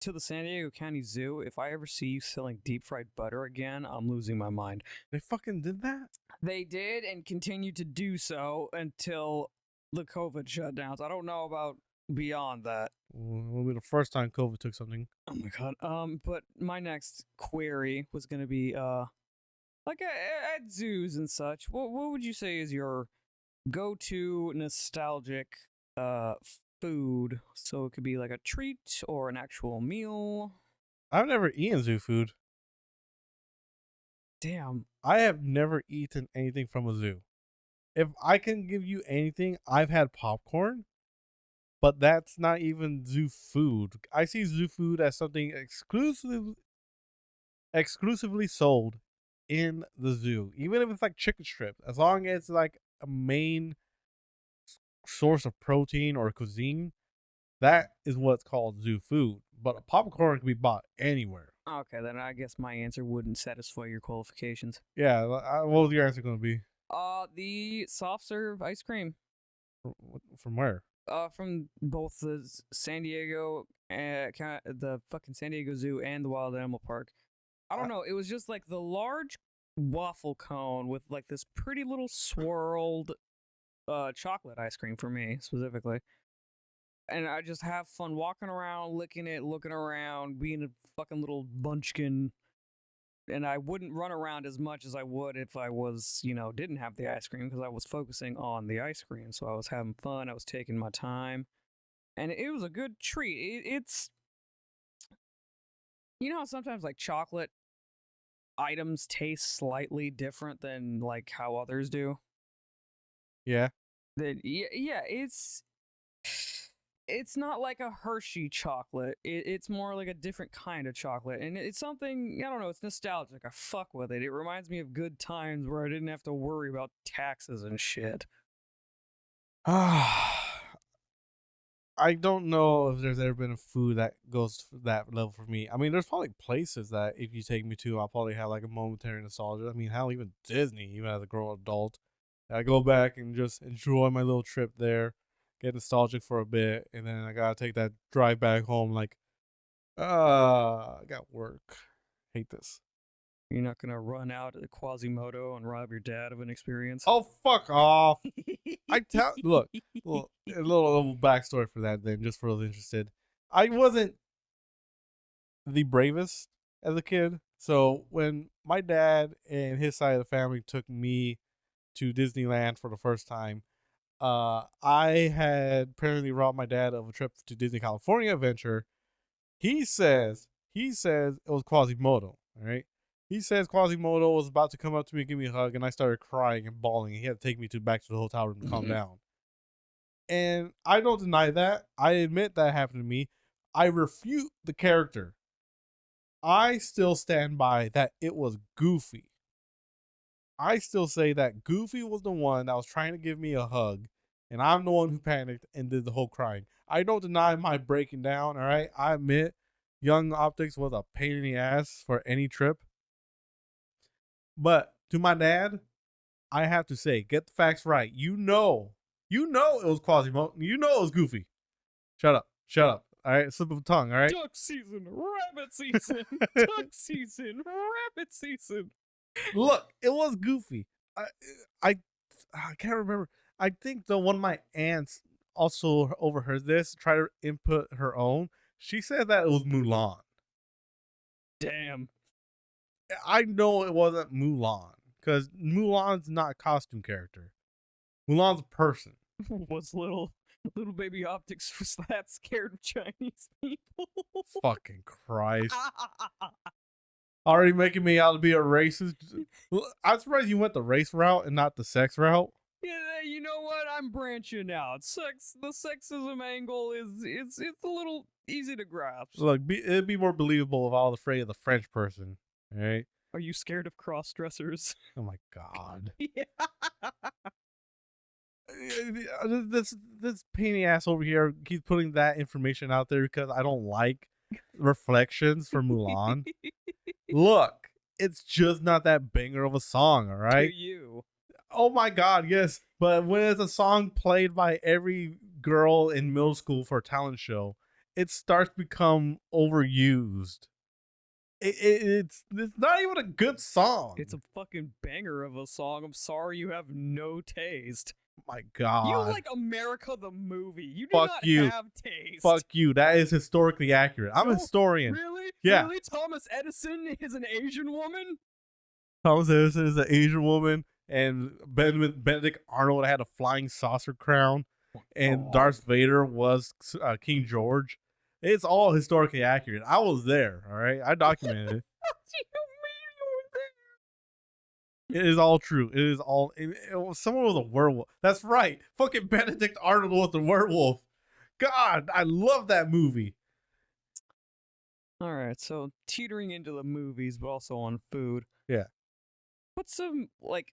Speaker 2: To the San Diego County Zoo, if I ever see you selling deep fried butter again, I'm losing my mind.
Speaker 1: They fucking did that?
Speaker 2: They did and continue to do so until the COVID shutdowns. I don't know about beyond that.
Speaker 1: Will be the first time COVID took something.
Speaker 2: Oh my god. But my next query was gonna be like at zoos and such. What would you say is your go-to nostalgic food? So it could be like a treat or an actual meal.
Speaker 1: I've never eaten zoo food.
Speaker 2: Damn.
Speaker 1: I have never eaten anything from a zoo. If I can give you anything, I've had popcorn, but that's not even zoo food. I see zoo food as something exclusively sold in the zoo, even if it's like chicken strips, as long as it's like a main source of protein or cuisine. That is what's called zoo food. But a popcorn can be bought anywhere.
Speaker 2: Okay, then I guess my answer wouldn't satisfy your qualifications.
Speaker 1: Yeah, what was your answer going to be?
Speaker 2: The soft serve ice cream.
Speaker 1: From where?
Speaker 2: From both the San Diego, the fucking San Diego Zoo and the Wild Animal Park. I don't know. It was just like the large waffle cone with like this pretty little swirled chocolate ice cream for me specifically. And I just have fun walking around, licking it, looking around, being a fucking little munchkin. And I wouldn't run around as much as I would if I was, didn't have the ice cream because I was focusing on the ice cream. So I was having fun. I was taking my time. And it was a good treat. It's, how sometimes like chocolate items taste slightly different than like how others do?
Speaker 1: Yeah.
Speaker 2: Yeah, it's not like a Hershey chocolate. It's more like a different kind of chocolate. And it's something, I don't know, it's nostalgic. I fuck with it. It reminds me of good times where I didn't have to worry about taxes and shit.
Speaker 1: I don't know if there's ever been a food that goes to that level for me. I mean, there's probably places that if you take me to, I'll probably have like a momentary nostalgia. I mean, hell, even Disney, even as a grown adult, I go back and just enjoy my little trip there, get nostalgic for a bit, and then I gotta take that drive back home. Like, I got work. Hate this.
Speaker 2: You're not gonna run out at Quasimodo and rob your dad of an experience?
Speaker 1: Oh, fuck off. Look, a little backstory for that then, just for those interested. I wasn't the bravest as a kid. So when my dad and his side of the family took me to Disneyland for the first time, I had apparently robbed my dad of a trip to Disney California Adventure. He says it was Quasimodo. All right. He says Quasimodo was about to come up to me and give me a hug, and I started crying and bawling. And he had to take me back to the hotel room to calm down. And I don't deny that. I admit that happened to me. I refute the character. I still stand by that it was Goofy. I still say that Goofy was the one that was trying to give me a hug, and I'm the one who panicked and did the whole crying. I don't deny my breaking down, all right? I admit young Optix was a pain in the ass for any trip. But to my dad, I have to say, get the facts right. You know it was Quasimodo. You know it was Goofy. Shut up. All right, slip of the tongue. All right.
Speaker 2: Duck season, rabbit season, duck season, rabbit season.
Speaker 1: Look, it was Goofy. I can't remember. I think one of my aunts also overheard this, tried to input her own. She said that it was Mulan.
Speaker 2: Damn.
Speaker 1: I know it wasn't Mulan because Mulan's not a costume character. Mulan's a person.
Speaker 2: Was little baby Optix was that scared of Chinese people?
Speaker 1: Fucking Christ. Already making me out to be a racist. I'm surprised you went the race route and not the sex route.
Speaker 2: Yeah, you know what? I'm branching out. The sexism angle it's a little easy to grasp.
Speaker 1: Look, it'd be more believable if I was afraid of the French person. All right.
Speaker 2: Are you scared of cross dressers?
Speaker 1: Oh my god.
Speaker 2: Yeah.
Speaker 1: This painy ass over here keeps putting that information out there because I don't like reflections for Mulan. Look, it's just not that banger of a song, all right?
Speaker 2: To you.
Speaker 1: Oh my god, yes. But when it's a song played by every girl in middle school for a talent show, it starts to become overused. It's not even a good song.
Speaker 2: It's a fucking banger of a song. I'm sorry you have no taste.
Speaker 1: My god.
Speaker 2: You like America the movie. You do
Speaker 1: Fuck
Speaker 2: not
Speaker 1: you.
Speaker 2: have taste.
Speaker 1: Fuck you. That is historically accurate. I'm a historian.
Speaker 2: Really?
Speaker 1: Yeah.
Speaker 2: Really? Thomas Edison is an Asian woman?
Speaker 1: Thomas Edison is an Asian woman, and Benedict Arnold had a flying saucer crown, and Darth Vader was King George. It's all historically accurate. I was there. All right, I documented it. It is all true. It is all. Someone was a werewolf. That's right. Fucking Benedict Arnold was the werewolf. God, I love that movie.
Speaker 2: All right, so teetering into the movies, but also on food.
Speaker 1: Yeah.
Speaker 2: What's some like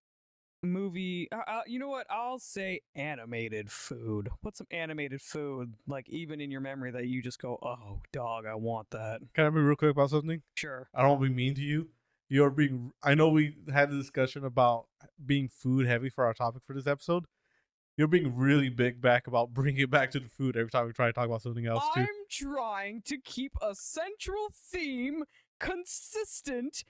Speaker 2: movie? You know what? I'll say animated food. What's some animated food like even in your memory that you just go, oh, dog, I want that.
Speaker 1: Can I be real quick about something?
Speaker 2: Sure.
Speaker 1: I don't want to be mean to you. You're being. I know we had a discussion about being food heavy for our topic for this episode. You're being really big back about bringing it back to the food every time we try to talk about something else too.
Speaker 2: I'm trying to keep a central theme consistent.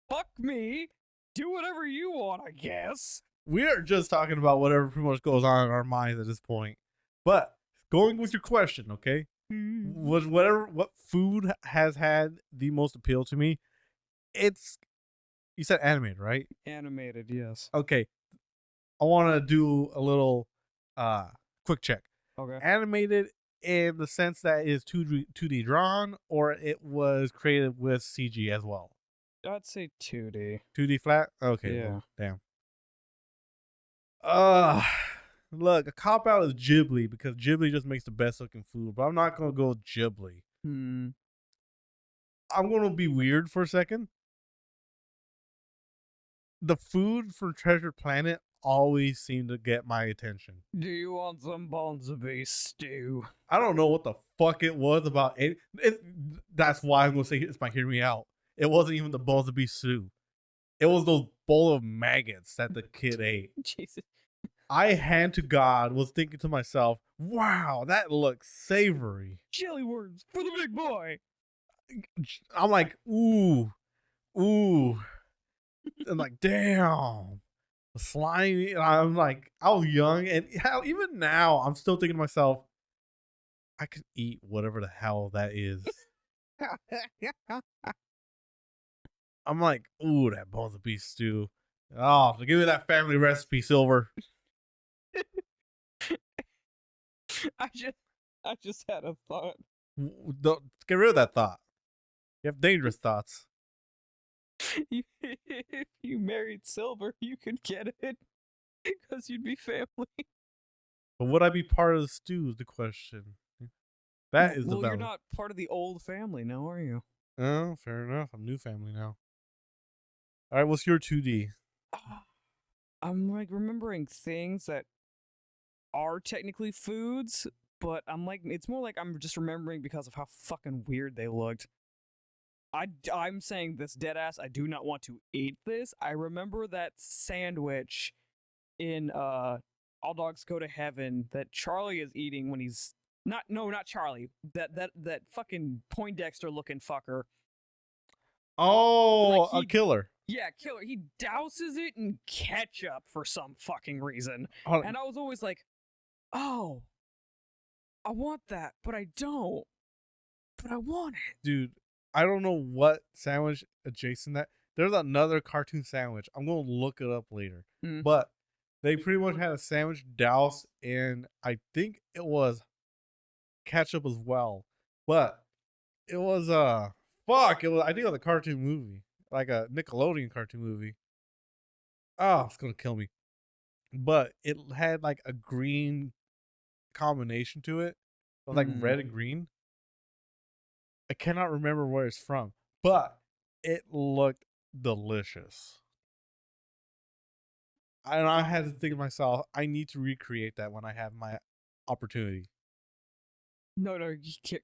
Speaker 2: Fuck me. Do whatever you want, I guess.
Speaker 1: We are just talking about whatever pretty much goes on in our minds at this point. But going with your question, okay? Was what food has had the most appeal to me? It's you said animated, right?
Speaker 2: Animated, yes.
Speaker 1: Okay. I want to do a little quick check.
Speaker 2: Okay.
Speaker 1: Animated in the sense that it is 2D drawn, or it was created with CG as well.
Speaker 2: I'd say 2D.
Speaker 1: 2D flat? Okay.
Speaker 2: Yeah.
Speaker 1: Well, damn. Look, a cop out is Ghibli because Ghibli just makes the best looking food, but I'm not gonna go with Ghibli. I'm gonna be weird for a second. The food from Treasure Planet always seemed to get my attention.
Speaker 2: Do you want some Bonzabi stew?
Speaker 1: I don't know what the fuck it was about it. That's why I'm gonna say it's my hear me out. It wasn't even the balls of beef stew. It was those bowl of maggots that the kid ate.
Speaker 2: Jesus.
Speaker 1: I, hand to God, was thinking to myself, wow, that looks savory.
Speaker 2: Jelly worms for the big boy.
Speaker 1: I'm like, ooh. I'm like, damn. Slimy. And I'm like, I was young, and hell, even now, I'm still thinking to myself, I could eat whatever the hell that is. I'm like, ooh, that bones of beef stew. Oh, so give me that family recipe, Silver.
Speaker 2: I just had a thought.
Speaker 1: Don't get rid of that thought. You have dangerous thoughts.
Speaker 2: If you married Silver, you could get it because you'd be family.
Speaker 1: But would I be part of the stew is the question. That is the
Speaker 2: well,
Speaker 1: valid.
Speaker 2: you're not part of the old family now, are you?
Speaker 1: Oh, fair enough. I'm new family now. All right, what's your 2D?
Speaker 2: I'm like remembering things that are technically foods, but I'm like, it's more like I'm just remembering because of how fucking weird they looked. I'm saying this dead ass. I do not want to eat this. I remember that sandwich in All Dogs Go to Heaven that Charlie is eating when he's not Charlie. That fucking Poindexter looking fucker.
Speaker 1: Oh, a killer.
Speaker 2: Yeah, killer. He douses it in ketchup for some fucking reason. And I was always like, oh, I want that, but I don't. But I want it.
Speaker 1: Dude, I don't know what sandwich adjacent that. There's another cartoon sandwich. I'm going to look it up later. But they pretty much had a sandwich doused in, I think it was ketchup as well. But it was, I think it was a cartoon movie. Like a Nickelodeon cartoon movie. Oh, it's going to kill me. But it had like a green combination to it. It was like red and green. I cannot remember where it's from, but it looked delicious. And I had to think to myself, I need to recreate that when I have my opportunity.
Speaker 2: No,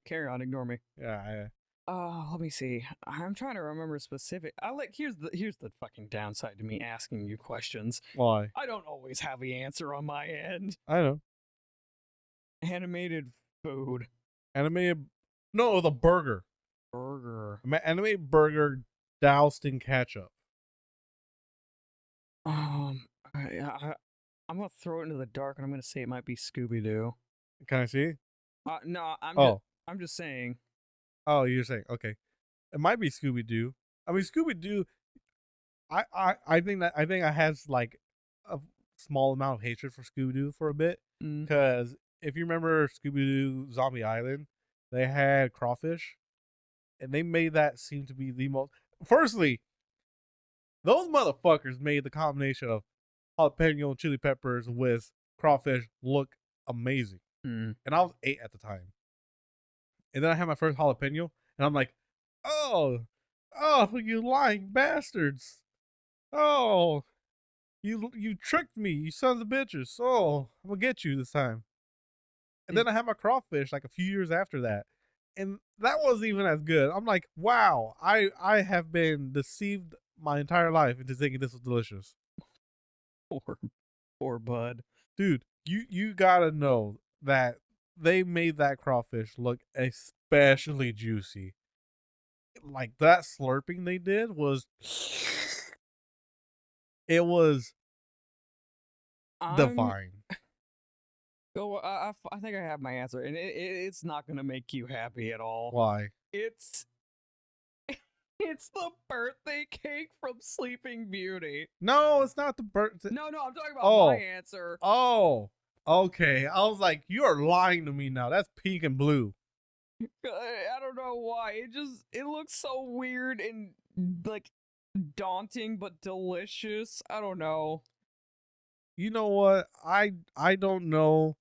Speaker 2: carry on. Ignore me.
Speaker 1: Yeah.
Speaker 2: Let me see. I'm trying to remember specific. Here's the fucking downside to me asking you questions.
Speaker 1: Why?
Speaker 2: I don't always have the answer on my end.
Speaker 1: I know.
Speaker 2: Animated food.
Speaker 1: No, the burger. Animated burger doused in ketchup.
Speaker 2: I'm gonna throw it into the dark, and I'm gonna say it might be Scooby Doo.
Speaker 1: Can I see?
Speaker 2: No, I'm just saying.
Speaker 1: Oh, you're saying okay. It might be Scooby Doo. I mean, Scooby Doo. I think I had like a small amount of hatred for Scooby Doo for a bit because if you remember Scooby Doo Zombie Island, they had crawfish, and they made that seem to be the most. Firstly, those motherfuckers made the combination of jalapeno and chili peppers with crawfish look amazing.
Speaker 2: Mm.
Speaker 1: And I was 8 at the time. And then I had my first jalapeno, and I'm like, oh, oh, you lying bastards. Oh, you tricked me, you sons of bitches. Oh, I'm gonna get you this time. And then I had my crawfish like a few years after that. And that wasn't even as good. I'm like, wow, I have been deceived my entire life into thinking this was delicious.
Speaker 2: Poor bud.
Speaker 1: Dude, you gotta know that they made that crawfish look especially juicy. Like that slurping they did was it was
Speaker 2: I'm
Speaker 1: divine.
Speaker 2: go. I think I have my answer, and it's not gonna make you happy at all.
Speaker 1: Why?
Speaker 2: It's it's the birthday cake from Sleeping Beauty.
Speaker 1: No, it's not the bird.
Speaker 2: No, I'm talking about my
Speaker 1: Oh,
Speaker 2: answer.
Speaker 1: oh, okay. I was like, you are lying to me now. That's pink and blue.
Speaker 2: I don't know why. It looks so weird and like daunting but delicious. I don't know.
Speaker 1: You know what? I don't know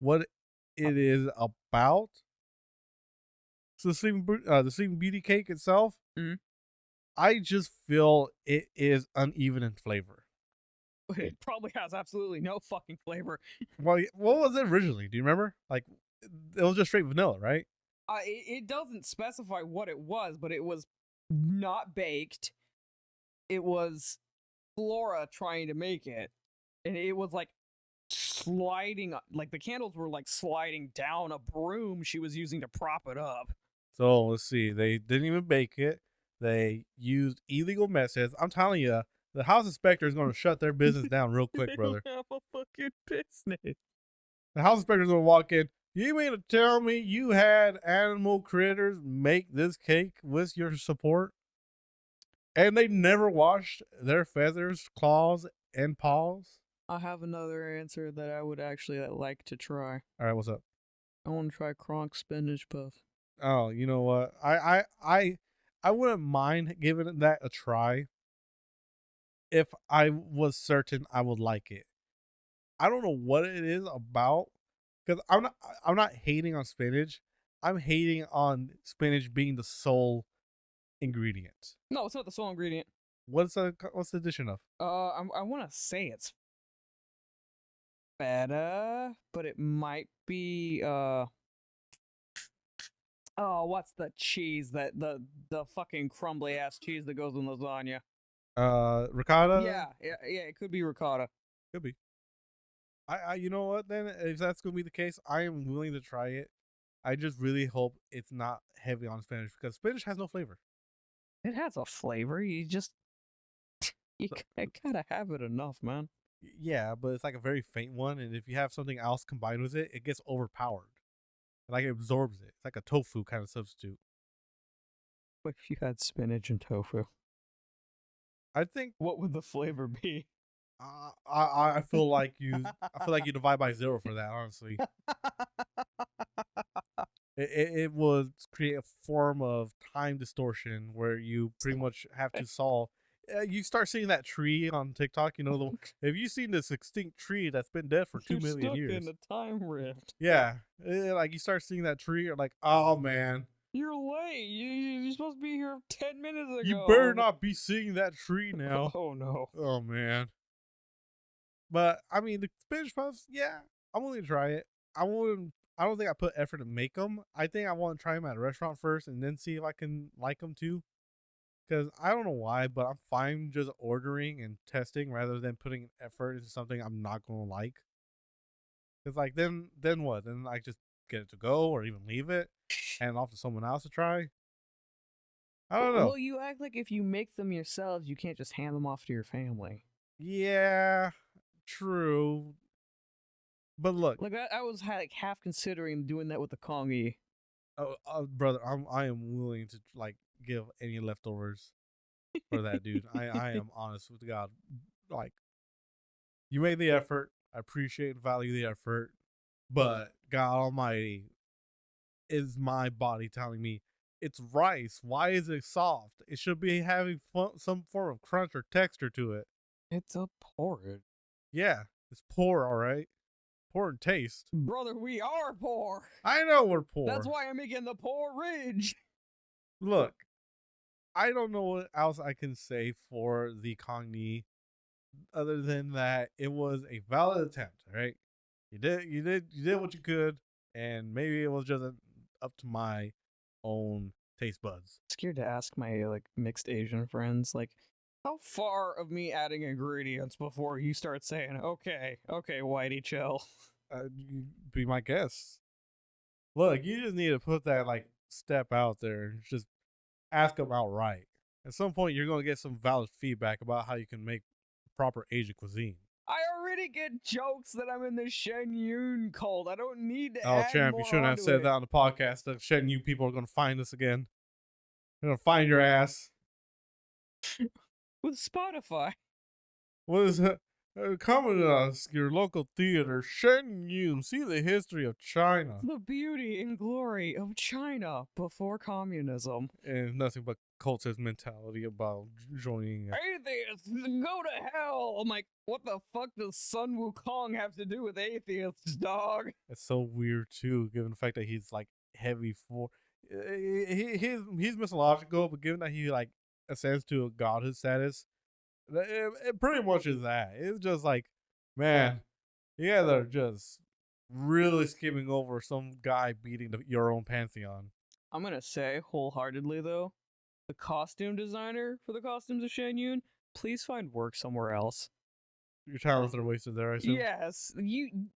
Speaker 1: what it is about. So the Sleeping Beauty cake itself,
Speaker 2: Mhm.
Speaker 1: I just feel it is uneven in flavor.
Speaker 2: It probably has absolutely no fucking flavor.
Speaker 1: Well, what was it originally? Do you remember? Like, it was just straight vanilla, right?
Speaker 2: It doesn't specify what it was, but it was not baked. It was Flora trying to make it, and it was like sliding, like the candles were like sliding down a broom she was using to prop it up.
Speaker 1: So let's see. They didn't even bake it. They used illegal methods. I'm telling you, the house inspector is going to shut their business down real quick,
Speaker 2: They
Speaker 1: brother.
Speaker 2: don't have a fucking business.
Speaker 1: The house inspector is going to walk in. You mean to tell me you had animal critters make this cake with your support? And they never washed their feathers, claws, and paws?
Speaker 2: I have another answer that I would actually like to try.
Speaker 1: All right, what's up?
Speaker 2: I want to try Kronk spinach puff.
Speaker 1: Oh, you know what? I wouldn't mind giving that a try if I was certain I would like it. I don't know what it is about because I'm not hating on spinach. I'm hating on spinach being the sole ingredient.
Speaker 2: No, it's not the sole ingredient.
Speaker 1: What's the addition of?
Speaker 2: I want to say it's feta, but it might be oh, what's the cheese that the fucking crumbly ass cheese that goes in lasagna?
Speaker 1: Ricotta.
Speaker 2: Yeah. It could be ricotta.
Speaker 1: Could be. I you know what then? If that's gonna be the case, I am willing to try it. I just really hope it's not heavy on spinach because spinach has no flavor.
Speaker 2: It has a flavor. You just you gotta have it enough, man.
Speaker 1: Yeah, but it's like a very faint one, and if you have something else combined with it, it gets overpowered. Like it absorbs it. It's like a tofu kind of substitute.
Speaker 2: What if you had spinach and tofu?
Speaker 1: I think
Speaker 2: What would the flavor be?
Speaker 1: I feel like I feel like you divide by 0 for that. Honestly, it would create a form of time distortion where you pretty much have to solve. You start seeing that tree on TikTok. You know, have you seen this extinct tree that's been dead for 2 million
Speaker 2: stuck
Speaker 1: years?
Speaker 2: in a time rift.
Speaker 1: Yeah, like you start seeing that tree, you're like, oh man,
Speaker 2: You're late. You're supposed to be here 10 minutes ago.
Speaker 1: you better not be seeing that tree now.
Speaker 2: Oh no.
Speaker 1: Oh man. But I mean, the spinach puffs, yeah, I'm willing to try it. I wouldn't. I don't think I put effort to make them. I think I want to try them at a restaurant first, and then see if I can like them too. Because I don't know why, but I'm fine just ordering and testing rather than putting effort into something I'm not gonna like. Because like then what? Then I just get it to go or even leave it, and off to someone else to try. I don't know.
Speaker 2: Well, you act like if you make them yourselves, you can't just hand them off to your family.
Speaker 1: Yeah, true. But look,
Speaker 2: Like I was like half considering doing that with the Kongi.
Speaker 1: oh, brother, I am willing to like give any leftovers for that, dude. I am honest with God. Like, you made the effort. I appreciate and value the effort, but God Almighty, is my body telling me it's rice. Why is it soft? It should be having some form of crunch or texture to it.
Speaker 2: It's a porridge.
Speaker 1: Yeah, it's poor, all right. Poor in taste.
Speaker 2: Brother, we are poor.
Speaker 1: I know we're poor.
Speaker 2: That's why I'm making the porridge.
Speaker 1: Look, I don't know what else I can say for the Kongni other than that it was a valid attempt, right? You did what you could, and maybe it was just up to my own taste buds.
Speaker 2: Scared to ask my like mixed Asian friends, like, how far of me adding ingredients before you start saying, okay, Whitey, chill.
Speaker 1: You be my guest. Look, you just need to put that like step out there and just ask them outright. At some point, you're going to get some valid feedback about how you can make proper Asian cuisine.
Speaker 2: I already get jokes that I'm in the Shen Yun cult. I don't need to
Speaker 1: Oh,
Speaker 2: add
Speaker 1: champ,
Speaker 2: more
Speaker 1: you shouldn't have
Speaker 2: onto
Speaker 1: said
Speaker 2: it.
Speaker 1: that on the podcast. The Shen you people are going to find us again. They're going to find your ass.
Speaker 2: With Spotify.
Speaker 1: What is that? Come to us, your local theater, Shen Yun. See the history of China.
Speaker 2: The beauty and glory of China before communism.
Speaker 1: And nothing but cultist mentality about joining.
Speaker 2: Atheists, go to hell! I'm like, what the fuck does Sun Wukong have to do with atheists, dog?
Speaker 1: It's so weird too, given the fact that he's like heavy for. He's mythological, but given that he like ascends to a godhood status, it pretty much is that. It's just like, man, yeah, they're just really skimming over some guy beating your own pantheon.
Speaker 2: I'm gonna say wholeheartedly though, the costume designer for the costumes of Shen Yun, please find work somewhere else.
Speaker 1: Your talents are wasted there, I assume.
Speaker 2: Yes,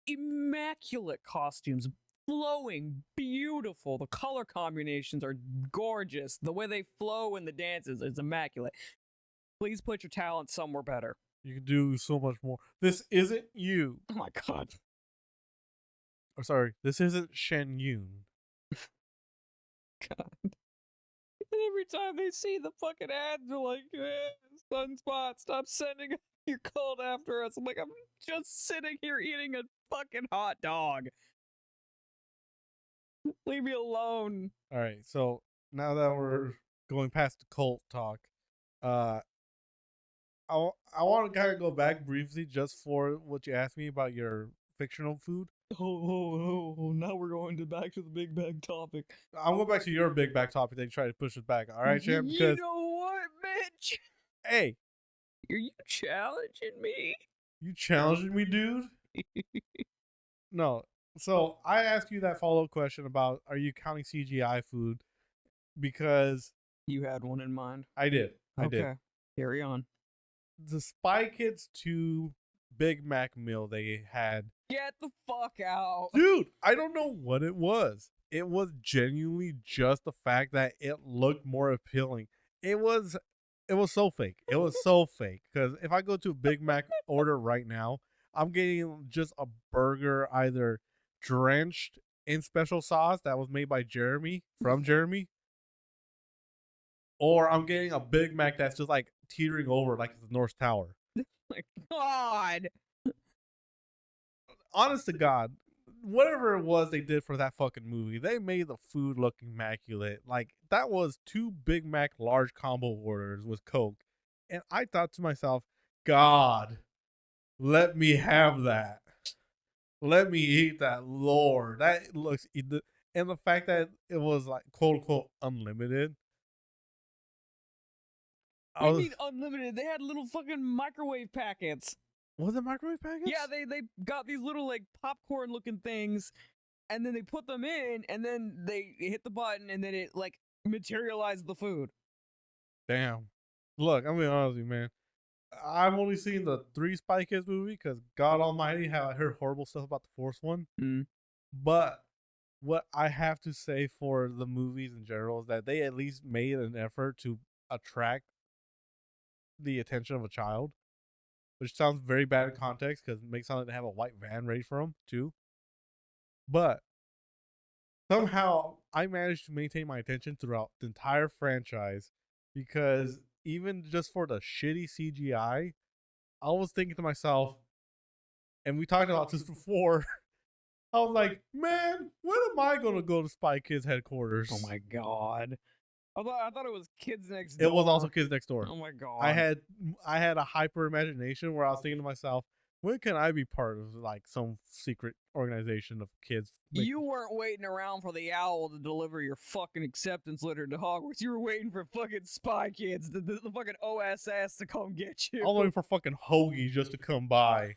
Speaker 2: immaculate costumes, flowing, beautiful. The color combinations are gorgeous. The way they flow in the dances is immaculate. Please put your talent somewhere better.
Speaker 1: You can do so much more. This isn't you.
Speaker 2: Oh my god.
Speaker 1: Or sorry, this isn't Shen Yun.
Speaker 2: God. And every time they see the fucking ads, they're like, Sunspot, stop sending your cult after us. I'm like, I'm just sitting here eating a fucking hot dog. Leave me alone.
Speaker 1: All right, so now that we're going past the cult talk, I want to kind of go back briefly just for what you asked me about your fictional food.
Speaker 2: Oh, now we're going back to the big bag topic.
Speaker 1: I'm going back to your big back topic that you try to push it back. All right, champ?
Speaker 2: You
Speaker 1: Because,
Speaker 2: know what, Mitch?
Speaker 1: hey,
Speaker 2: Are you challenging me?
Speaker 1: you challenging me, dude? No. So I asked you that follow-up question about are you counting CGI food? Because
Speaker 2: You had one in mind.
Speaker 1: I did. I
Speaker 2: Okay,
Speaker 1: did.
Speaker 2: carry on.
Speaker 1: The Spy Kids 2 Big Mac meal they had.
Speaker 2: Get the fuck out.
Speaker 1: Dude, I don't know what it was. It was genuinely just the fact that it looked more appealing. It was so fake. It was so fake. Because if I go to a Big Mac order right now, I'm getting just a burger either drenched in special sauce that was made by Jeremy, from Jeremy, or I'm getting a Big Mac that's just like teetering over like it's the North Tower.
Speaker 2: My god.
Speaker 1: Honest to God, whatever it was they did for that fucking movie, they made the food look immaculate. Like, that was 2 Big Mac large combo orders with Coke. And I thought to myself, God, let me have that. Let me eat that, Lord. That looks, and the fact that it was like, quote unquote, unlimited.
Speaker 2: What do you mean unlimited? They had little fucking microwave packets.
Speaker 1: Was it microwave packets?
Speaker 2: Yeah, they got these little like popcorn looking things, and then they put them in, and then they hit the button, and then it like materialized the food.
Speaker 1: Damn. Look, I'm being honest with you, man. I've only seen the 3 Spy Kids movie because God Almighty, how I heard horrible stuff about the 4th one.
Speaker 2: Mm.
Speaker 1: But what I have to say for the movies in general is that they at least made an effort to attract the attention of a child, which sounds very bad in context because it makes it sound like they have a white van ready for them too. But somehow I managed to maintain my attention throughout the entire franchise because even just for the shitty CGI, I was thinking to myself, and we talked about this before, I was like, man, when am I gonna go to Spy Kids headquarters?
Speaker 2: Oh my god. I thought it was Kids Next
Speaker 1: It
Speaker 2: Door.
Speaker 1: was also Kids Next Door.
Speaker 2: Oh my god.
Speaker 1: I had a hyper imagination where I was thinking to myself, when can I be part of like some secret organization of kids?
Speaker 2: You weren't waiting around for the owl to deliver your fucking acceptance letter to Hogwarts. You were waiting for fucking Spy Kids, the fucking OSS to come get you.
Speaker 1: I was waiting for fucking Hoagie just to come by.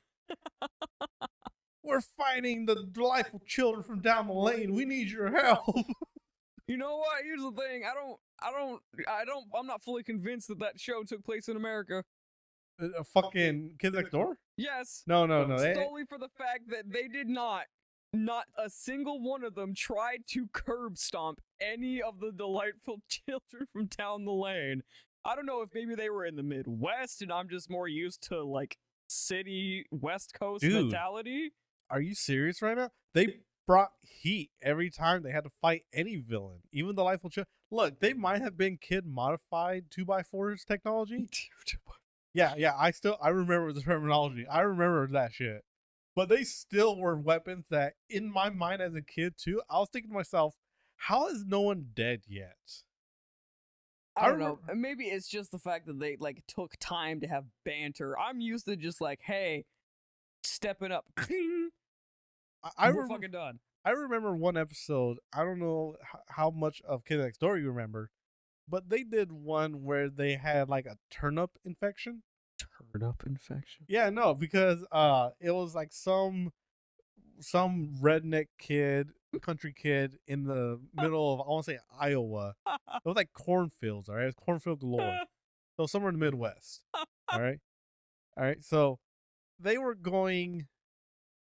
Speaker 1: We're finding the delightful children from down the lane. We need your help.
Speaker 2: You know what? Here's the thing. I'm not fully convinced that show took place in America.
Speaker 1: Fucking Kids Next Door?
Speaker 2: Yes.
Speaker 1: No.
Speaker 2: Solely for the fact that they did not a single one of them tried to curb stomp any of the delightful children from down the lane. I don't know if maybe they were in the Midwest and I'm just more used to like city West Coast mentality.
Speaker 1: Are you serious right now? They brought heat every time they had to fight any villain, even the delightful children. Look, they might have been kid modified 2x4's technology. Yeah, I remember the terminology. I remember that shit. But they still were weapons that, in my mind as a kid too, I was thinking to myself, how is no one dead yet?
Speaker 2: I don't know. Maybe it's just the fact that they like took time to have banter. I'm used to just like, hey, stepping up. We're fucking done.
Speaker 1: I remember one episode. I don't know how much of Kid Next Door you remember, but they did one where they had like a turnip infection.
Speaker 2: Turnip infection?
Speaker 1: Yeah, no, because it was like some redneck kid, country kid in the middle of, I want to say, Iowa. It was like cornfields, all right? It's cornfield galore. So somewhere in the Midwest. All right. So they were pretty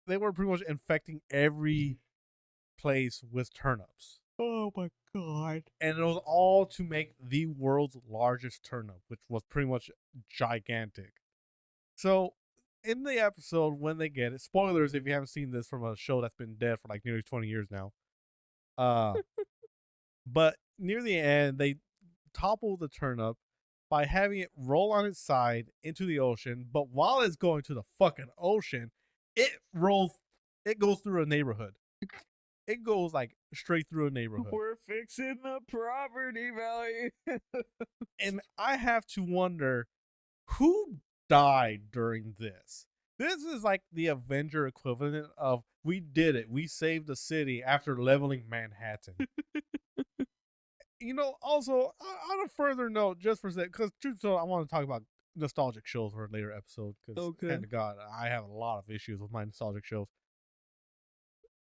Speaker 1: much infecting every place with turnips.
Speaker 2: Oh my god.
Speaker 1: And it was all to make the world's largest turnip, which was pretty much gigantic. So in the episode, when they get it, spoilers if you haven't seen this from a show that's been dead for like nearly 20 years now. But near the end, they topple the turnip by having it roll on its side into the ocean. But while it's going to the fucking ocean, it goes through a neighborhood. It goes like straight through a neighborhood.
Speaker 2: We're fixing the property value.
Speaker 1: And I have to wonder who died during this. This is like the Avenger equivalent of, we did it. We saved the city after leveling Manhattan. Also, on a further note, just for a second, because I want to talk about nostalgic shows for a later episode. Because, thank God, I have a lot of issues with my nostalgic shows.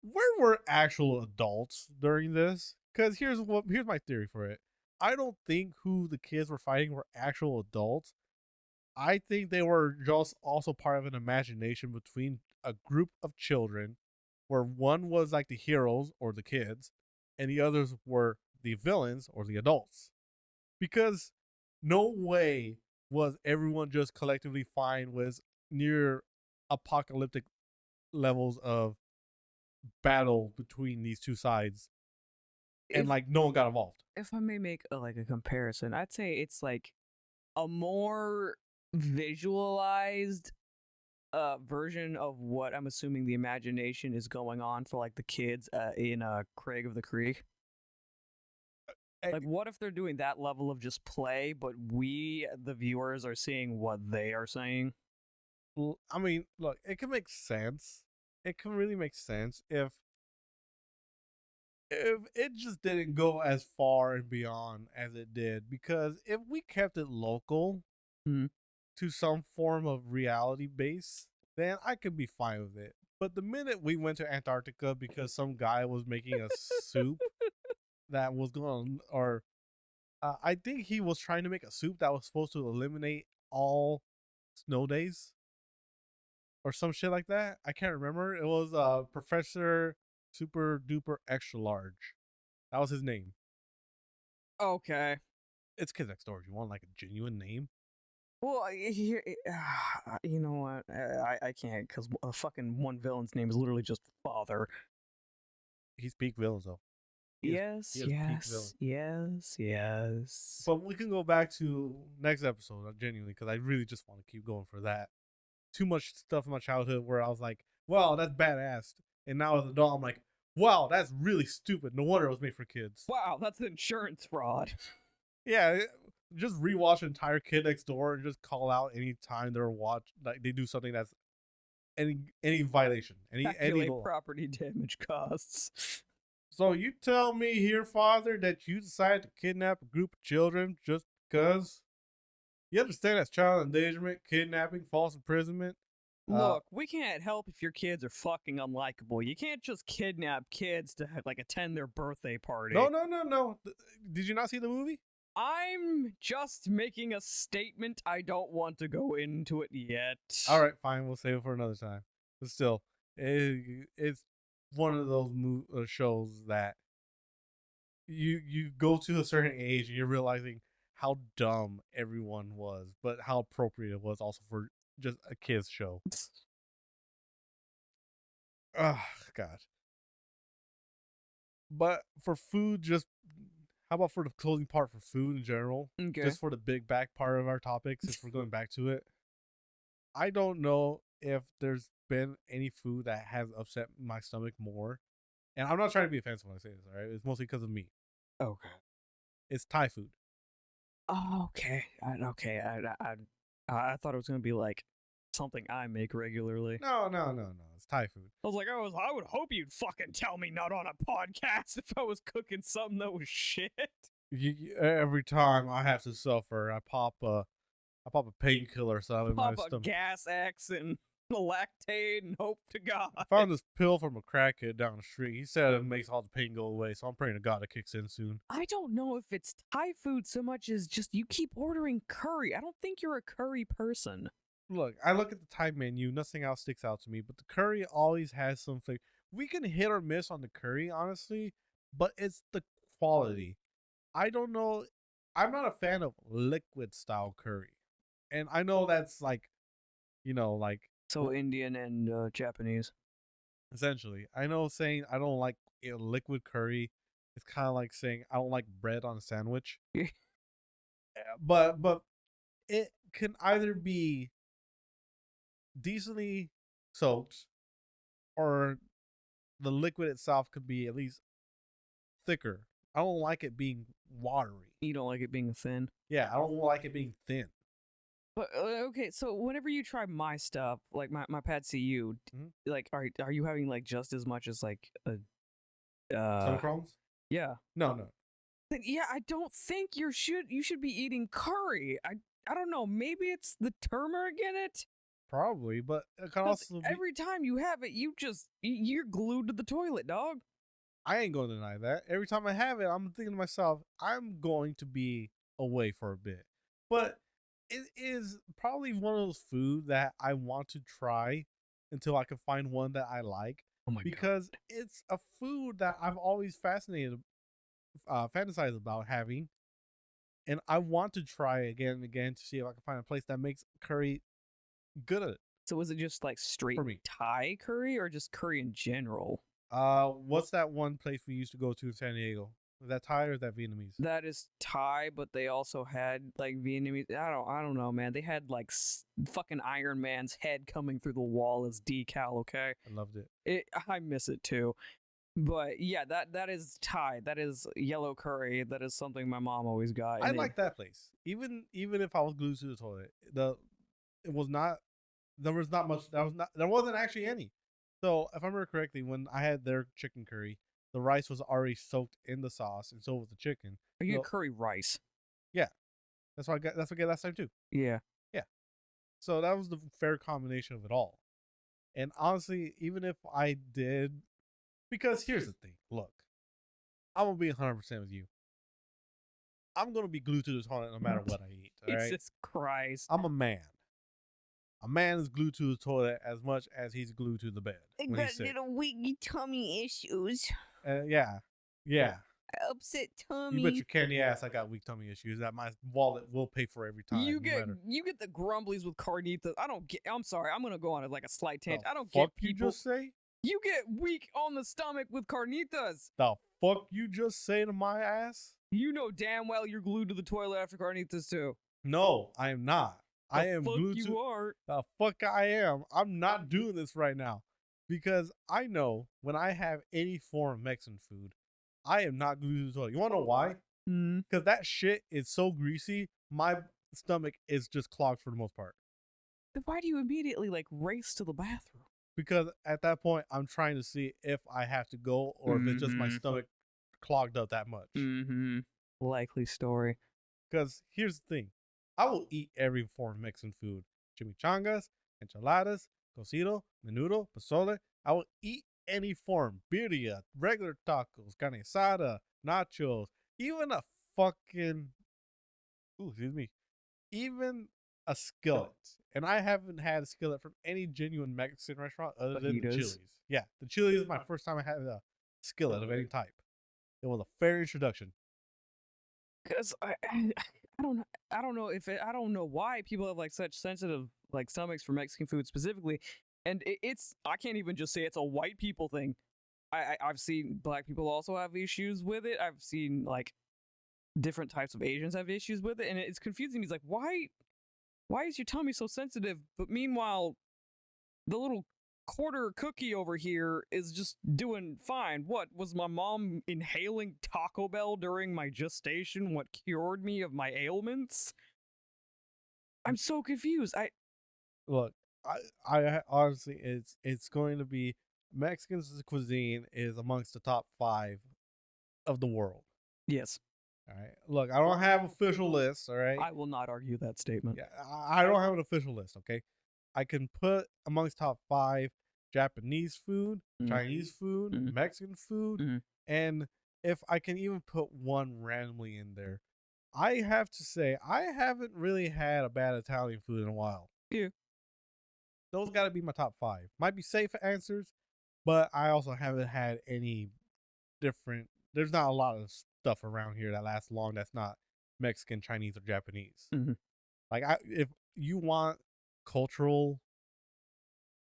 Speaker 1: Where were actual adults during this? Because here's my theory for it. I don't think who the kids were fighting were actual adults. I think they were just also part of an imagination between a group of children, where one was like the heroes or the kids, and the others were the villains or the adults. Because no way was everyone just collectively fine with near apocalyptic levels of battle between these two sides, and like no one got involved.
Speaker 2: If I may make a comparison, I'd say it's like a more visualized version of what I'm assuming the imagination is going on for like the kids in Craig of the Creek. Like, what if they're doing that level of just play, but we, the viewers, are seeing what they are saying?
Speaker 1: I mean, look, it can make sense. It can really make sense if it just didn't go as far and beyond as it did. Because if we kept it local to some form of reality base, then I could be fine with it. But the minute we went to Antarctica because some guy was making a soup that was going, or I think he was trying to make a soup that was supposed to eliminate all snow days or some shit like that. I can't remember. It was Professor Super Duper Extra Large. That was his name.
Speaker 2: Okay.
Speaker 1: It's Kids Next Door. You want like a genuine name?
Speaker 2: Well, you know what? I can't, because a fucking one villain's name is literally just Father.
Speaker 1: He's peak villains though.
Speaker 2: Yes.
Speaker 1: But we can go back to next episode, genuinely, because I really just want to keep going for that. Too much stuff in my childhood where I was like, well, that's badass. And now as an adult, I'm like, wow, that's really stupid. No wonder it was made for kids.
Speaker 2: Wow, that's insurance fraud.
Speaker 1: Yeah, just rewatch entire Kid Next Door and just call out anytime they're like they do something that's any violation, any
Speaker 2: Calculate
Speaker 1: law.
Speaker 2: property damage costs.
Speaker 1: So you tell me here, Father, that you decided to kidnap a group of children just because? You understand that's child endangerment, kidnapping, false imprisonment.
Speaker 2: Look, we can't help if your kids are fucking unlikable. You can't just kidnap kids to like attend their birthday party.
Speaker 1: No. Did you not see the movie?
Speaker 2: I'm just making a statement. I don't want to go into it yet.
Speaker 1: All right, fine. We'll save it for another time. But still, it's one of those shows that you go to a certain age and you're realizing how dumb everyone was, but how appropriate it was also for just a kids show. Oh God. But for food, just how about for the closing part for food in general?
Speaker 2: Okay.
Speaker 1: Just for the big back part of our topic, since we're going back to it. I don't know if there's been any food that has upset my stomach more. And I'm not trying to be offensive when I say this, all right? It's mostly because of me.
Speaker 2: Okay.
Speaker 1: It's Thai food.
Speaker 2: Oh, okay. I thought it was gonna be like something I make regularly.
Speaker 1: No. It's Thai food.
Speaker 2: I was like, I would hope you'd fucking tell me not on a podcast if I was cooking something that was shit.
Speaker 1: Every time I have to suffer, I pop a painkiller or something in my
Speaker 2: Pop a
Speaker 1: stomach.
Speaker 2: Gas X and a Lactaid and hope to God.
Speaker 1: I found this pill from a crackhead down the street. He said it makes all the pain go away, so I'm praying to God it kicks in soon.
Speaker 2: I don't know if it's Thai food so much as just you keep ordering curry. I don't think you're a curry person.
Speaker 1: Look, I look at the Thai menu, nothing else sticks out to me, but the curry always has some flavor. We can hit or miss on the curry, honestly, but it's the quality. I don't know. I'm not a fan of liquid style curry. And I know that's like, like
Speaker 2: So Indian and Japanese.
Speaker 1: essentially. I know saying I don't like a liquid curry is kind of like saying I don't like bread on a sandwich. but it can either be decently soaked or the liquid itself could be at least thicker. I don't like it being watery.
Speaker 2: You don't like it being thin?
Speaker 1: Yeah, I don't like it being thin.
Speaker 2: But okay, so whenever you try my stuff, like my Pad CU, like are you having like just as much as like a
Speaker 1: Sunchromes?
Speaker 2: Yeah.
Speaker 1: No.
Speaker 2: Yeah, I don't think you should be eating curry. I don't know, maybe it's the turmeric in it?
Speaker 1: Probably, but it can also be...
Speaker 2: Every time you have it, you're glued to the toilet, dog.
Speaker 1: I ain't going to deny that. Every time I have it, I'm thinking to myself, I'm going to be away for a bit. But it is probably one of those foods that I want to try until I can find one that I like.
Speaker 2: Oh my
Speaker 1: because
Speaker 2: God.
Speaker 1: it's a food that I've always fantasized about having. And I want to try again and again to see if I can find a place that makes curry good at it.
Speaker 2: So is it just like straight Thai curry or just curry in general?
Speaker 1: What's that one place we used to go to in San Diego? Is that Thai or is that Vietnamese?
Speaker 2: That is Thai, but they also had like Vietnamese. I don't know, man. They had like fucking Iron Man's head coming through the wall as decal. Okay,
Speaker 1: I loved it.
Speaker 2: I miss it too. But yeah, that is Thai. That is yellow curry. That is something my mom always got.
Speaker 1: I like that place. Even if I was glued to the toilet, it was not. There was not much. There wasn't actually any. So if I remember correctly, when I had their chicken curry, the rice was already soaked in the sauce, and so was the chicken.
Speaker 2: Oh, you get curry rice.
Speaker 1: Yeah, that's what I got last time too.
Speaker 2: Yeah.
Speaker 1: So that was the fair combination of it all. And honestly, even if I did, because here's the thing. Look, I'm gonna be 100% with you. I'm gonna be glued to the toilet no matter what I eat. All right?
Speaker 2: Jesus Christ.
Speaker 1: I'm a man. A man is glued to the toilet as much as he's glued to the bed.
Speaker 3: I got little weak tummy issues.
Speaker 1: Yeah.
Speaker 3: Upset tummy.
Speaker 1: You bet your candy ass I got weak tummy issues that my wallet will pay for every time.
Speaker 2: You get the grumblies with carnitas. I'm sorry. I'm gonna go on like a slight tangent. I don't
Speaker 1: get
Speaker 2: people.
Speaker 1: You just say?
Speaker 2: You get weak on the stomach with carnitas.
Speaker 1: The fuck you just say to my ass?
Speaker 2: You know damn well you're glued to the toilet after carnitas too.
Speaker 1: No, I am not. I am
Speaker 2: fuck
Speaker 1: glued
Speaker 2: you
Speaker 1: to.
Speaker 2: are.
Speaker 1: The fuck I am. I'm not doing this right now. because I know when I have any form of Mexican food, I am not glued to the toilet. You want to know why?
Speaker 2: Mm.
Speaker 1: Because that shit is so greasy, my stomach is just clogged for the most part.
Speaker 2: Then why do you immediately like race to the bathroom?
Speaker 1: Because at that point, I'm trying to see if I have to go or if it's just my stomach clogged up that much.
Speaker 2: Mm-hmm. Likely story.
Speaker 1: Because here's the thing, I will eat every form of Mexican food: chimichangas, enchiladas, cocido, menudo, pozole. I will eat any form: birria, regular tacos, carne asada, nachos, even a fucking excuse me, even a skillet. And I haven't had a skillet from any genuine Mexican restaurant other than the
Speaker 2: Fajitas.
Speaker 1: Chili's. Yeah, the Chili's is my first time I had a skillet of any type. It was a fair introduction.
Speaker 2: Cause I don't know. I don't know why people have like such sensitive like stomachs for Mexican food specifically, and it's I can't even just say it's a white people thing. I've seen black people also have issues with it. I've seen like different types of Asians have issues with it, and it's confusing me. It's like why is your tummy so sensitive? But meanwhile, the little quarter cookie over here is just doing fine. What was my mom inhaling Taco Bell during my gestation? What cured me of my ailments? I'm so confused.
Speaker 1: Look, I honestly, it's going to be Mexican cuisine is amongst the top 5 of the world.
Speaker 2: Yes,
Speaker 1: All right. Look, I don't have official lists. All right.
Speaker 2: I will not argue that statement.
Speaker 1: Yeah, I don't have an official list. Okay. I can put amongst top 5 Japanese food, Chinese food,
Speaker 2: Mhm.
Speaker 1: Mexican food,
Speaker 2: Mhm.
Speaker 1: and if I can even put one randomly in there, I have to say I haven't really had a bad Italian food in a while.
Speaker 2: Yeah.
Speaker 1: Those got to be my top 5. Might be safe answers, but I also haven't had any different. There's not a lot of stuff around here that lasts long that's not Mexican, Chinese, or Japanese.
Speaker 2: Mhm.
Speaker 1: Like, if you want cultural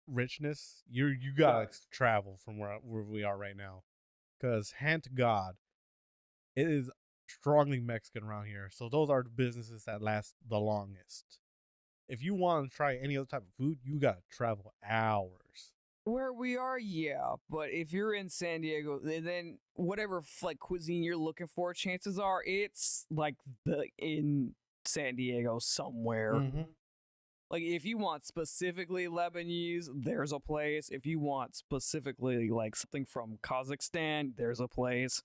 Speaker 1: richness, you gotta travel from where we are right now. Because hand to God, it is strongly Mexican around here. So those are the businesses that last the longest. If you want to try any other type of food, you gotta travel hours.
Speaker 2: Where we are, yeah, but if you're in San Diego, then whatever like cuisine you're looking for, chances are it's like the in San Diego somewhere.
Speaker 1: Mm-hmm.
Speaker 2: Like if you want specifically Lebanese, there's a place. If you want specifically like something from Kazakhstan, there's a place.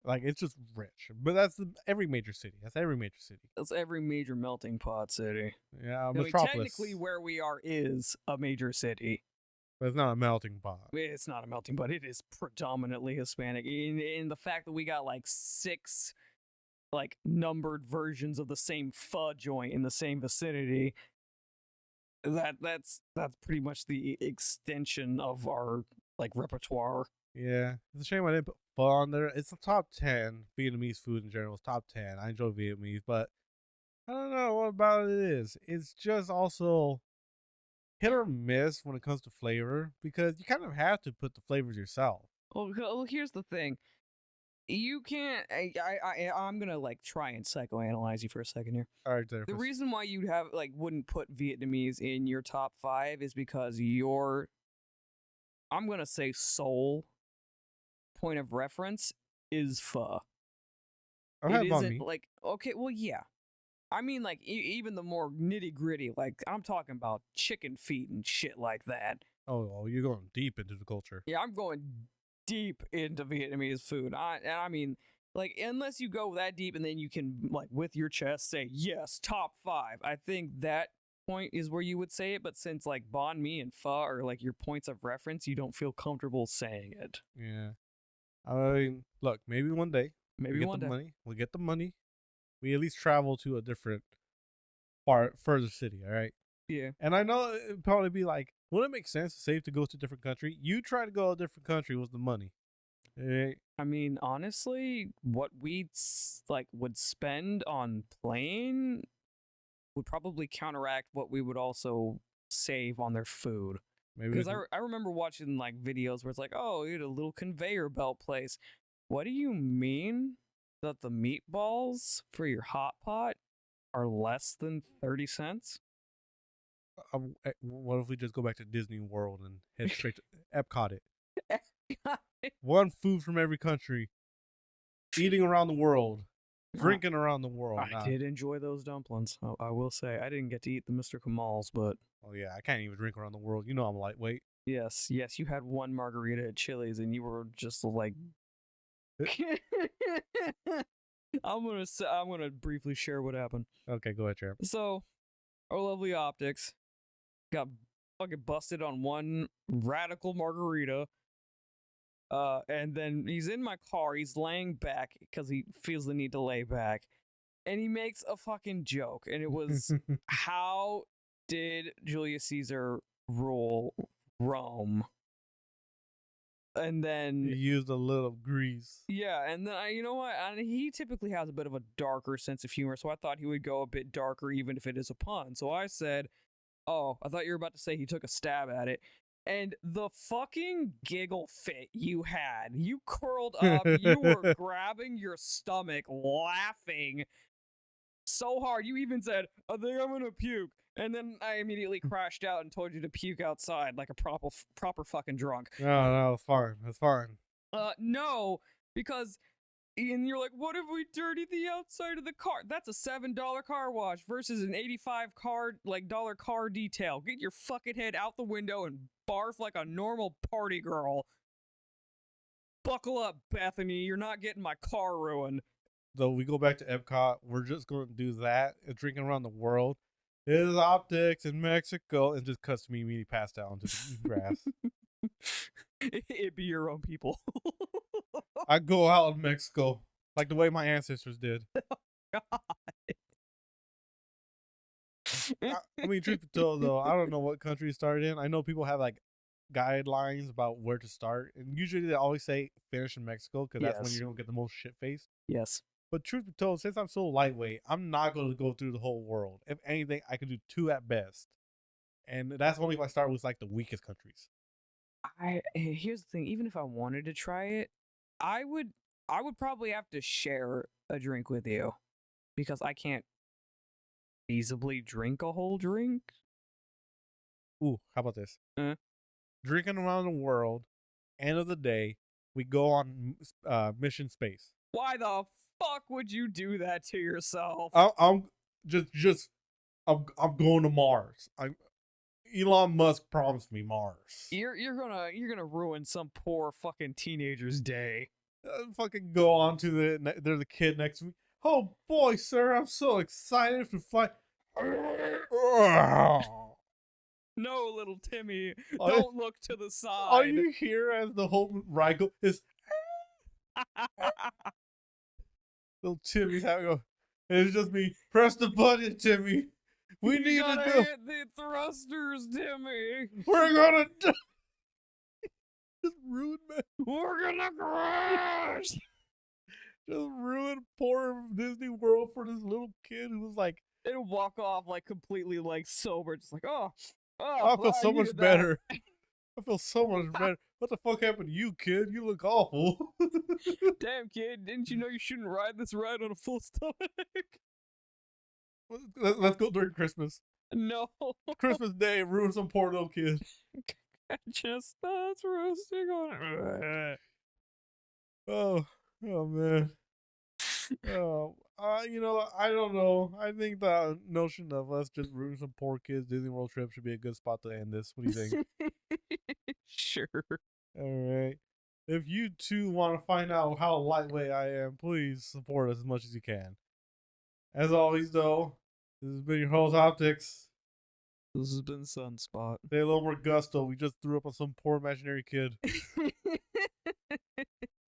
Speaker 1: Like, it's just rich. But that's every major city. That's every major city.
Speaker 2: That's every major melting pot city.
Speaker 1: Yeah,
Speaker 2: I mean,
Speaker 1: metropolis.
Speaker 2: technically, where we are is a major city.
Speaker 1: But it's not a melting pot.
Speaker 2: It's not a melting pot. It is predominantly Hispanic. In the fact that we got like 6 like numbered versions of the same pho joint in the same vicinity. That's pretty much the extension of our like repertoire.
Speaker 1: Yeah, it's a shame I didn't put pho on there. It's the top 10 Vietnamese food in general. It's top 10. I enjoy Vietnamese, but I don't know what about it is. It's just also hit or miss when it comes to flavor because you kind of have to put the flavors yourself.
Speaker 2: Well, here's the thing. You can't. I'm gonna like try and psychoanalyze you for a second here.
Speaker 1: All right, there.
Speaker 2: The reason why you'd have like wouldn't put Vietnamese in your top 5 is because your I'm gonna say sole point of reference is pho.
Speaker 1: I'll
Speaker 2: It
Speaker 1: have banh
Speaker 2: isn't
Speaker 1: mi.
Speaker 2: like okay, well yeah. I mean like even the more nitty gritty, like I'm talking about chicken feet and shit like that.
Speaker 1: Oh, you're going deep into the culture.
Speaker 2: Yeah, I'm going deep into Vietnamese food. I mean, like, unless you go that deep and then you can, like, with your chest say, yes, top 5. I think that point is where you would say it. But since, like, banh mi and pho are, like, your points of reference, you don't feel comfortable saying it.
Speaker 1: Yeah. I mean, look, maybe one day
Speaker 2: Maybe
Speaker 1: we get
Speaker 2: one
Speaker 1: the
Speaker 2: day.
Speaker 1: money. We get the money. We at least travel to a different further city, all right?
Speaker 2: Yeah.
Speaker 1: And I know it'd probably be like, would it make sense to save to go to a different country? You try to go to a different country with the money. Right?
Speaker 2: I mean, honestly, what we like would spend on plane would probably counteract what we would also save on their food.
Speaker 1: Maybe
Speaker 2: Because I remember watching like videos where it's like, oh, you had a little conveyor belt place. What do you mean that the meatballs for your hot pot are less than 30 cents?
Speaker 1: What if we just go back to Disney World and head straight to Epcot? One food from every country, eating around the world, drinking around the world.
Speaker 2: I did enjoy those dumplings. I will say I didn't get to eat the Mr. Kamal's, but
Speaker 1: Oh yeah, I can't even drink around the world. You know I'm lightweight.
Speaker 2: yes, you had one margarita at Chili's, and you were just like. I'm gonna briefly share what happened.
Speaker 1: Okay, go ahead, champ.
Speaker 2: So, our lovely Optix got fucking busted on one radical margarita. And then he's in my car. He's laying back because he feels the need to lay back, and he makes a fucking joke, and it was, "How did Julius Caesar rule Rome?" And then
Speaker 1: You used a little grease.
Speaker 2: yeah, and then you know what? And he typically has a bit of a darker sense of humor, so I thought he would go a bit darker, even if it is a pun. So I said, "Oh, I thought you were about to say he took a stab at it." And the fucking giggle fit you had, you curled up, you were grabbing your stomach, laughing so hard. You even said, "I think I'm gonna puke." And then I immediately crashed out and told you to puke outside like a proper fucking drunk.
Speaker 1: No, it's fine. It's fine.
Speaker 2: No, because and you're like, "What if we dirty the outside of the car?" That's a $7 car wash versus an $85 dollar car detail. Get your fucking head out the window and barf like a normal party girl. Buckle up, Bethany. You're not getting my car ruined.
Speaker 1: So we go back to Epcot. We're just going to do that and drinking around the world. It is Optix in Mexico, and just cuts to me immediately passed out onto the grass.
Speaker 2: It'd be your own people.
Speaker 1: I go out in Mexico like the way my ancestors did. I mean, truth be told, though, I don't know what country you started in. I know people have like guidelines about where to start, and usually they always say finish in Mexico because that's when
Speaker 2: Yes.
Speaker 1: you're gonna get the most shit faced.
Speaker 2: Yes.
Speaker 1: But truth be told, since I'm so lightweight, I'm not going to go through the whole world. If anything, I can do 2 at best, and that's only if I start with like the weakest countries.
Speaker 2: Here's the thing. Even if I wanted to try it, I would probably have to share a drink with you because I can't feasibly drink a whole drink.
Speaker 1: Ooh, how about this?
Speaker 2: Drinking
Speaker 1: around the world. End of the day, we go on mission space.
Speaker 2: Why the fuck would you do that to yourself?
Speaker 1: I'm going to Mars. Elon Musk promised me Mars.
Speaker 2: You're gonna ruin some poor fucking teenager's day.
Speaker 1: Fucking go on to there's a kid next to me. Oh boy, sir, I'm so excited to fly.
Speaker 2: No, little Timmy, don't look to the side.
Speaker 1: All you hear as the whole ride go is little Timmy's having a. It's just me. Press the button, Timmy. We need to
Speaker 2: hit the thrusters, Timmy.
Speaker 1: We're gonna just ruin me.
Speaker 2: We're gonna crash.
Speaker 1: Just ruin poor Disney World for this little kid who was like.
Speaker 2: It'll walk off like completely like sober, just like
Speaker 1: I feel so much better. I feel so much better. What the fuck happened to you, kid? You look awful.
Speaker 2: Damn, kid, didn't you know you shouldn't ride this ride on a full stomach?
Speaker 1: Let's go during Christmas.
Speaker 2: No.
Speaker 1: Christmas Day, ruin some poor little kid.
Speaker 2: Chestnuts roasting on it.
Speaker 1: Oh man. Oh, I don't know. I think the notion of us just ruining some poor kids' Disney World trip should be a good spot to end this. What do you think?
Speaker 2: Sure.
Speaker 1: All right. If you too want to find out how lightweight I am, please support us as much as you can. As always, though, this has been your host, Optix.
Speaker 2: This has been Sunspot.
Speaker 1: Say a little more gusto. We just threw up on some poor imaginary kid.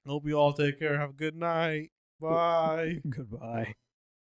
Speaker 1: Hope you all take care. Have a good night. Bye.
Speaker 2: Goodbye.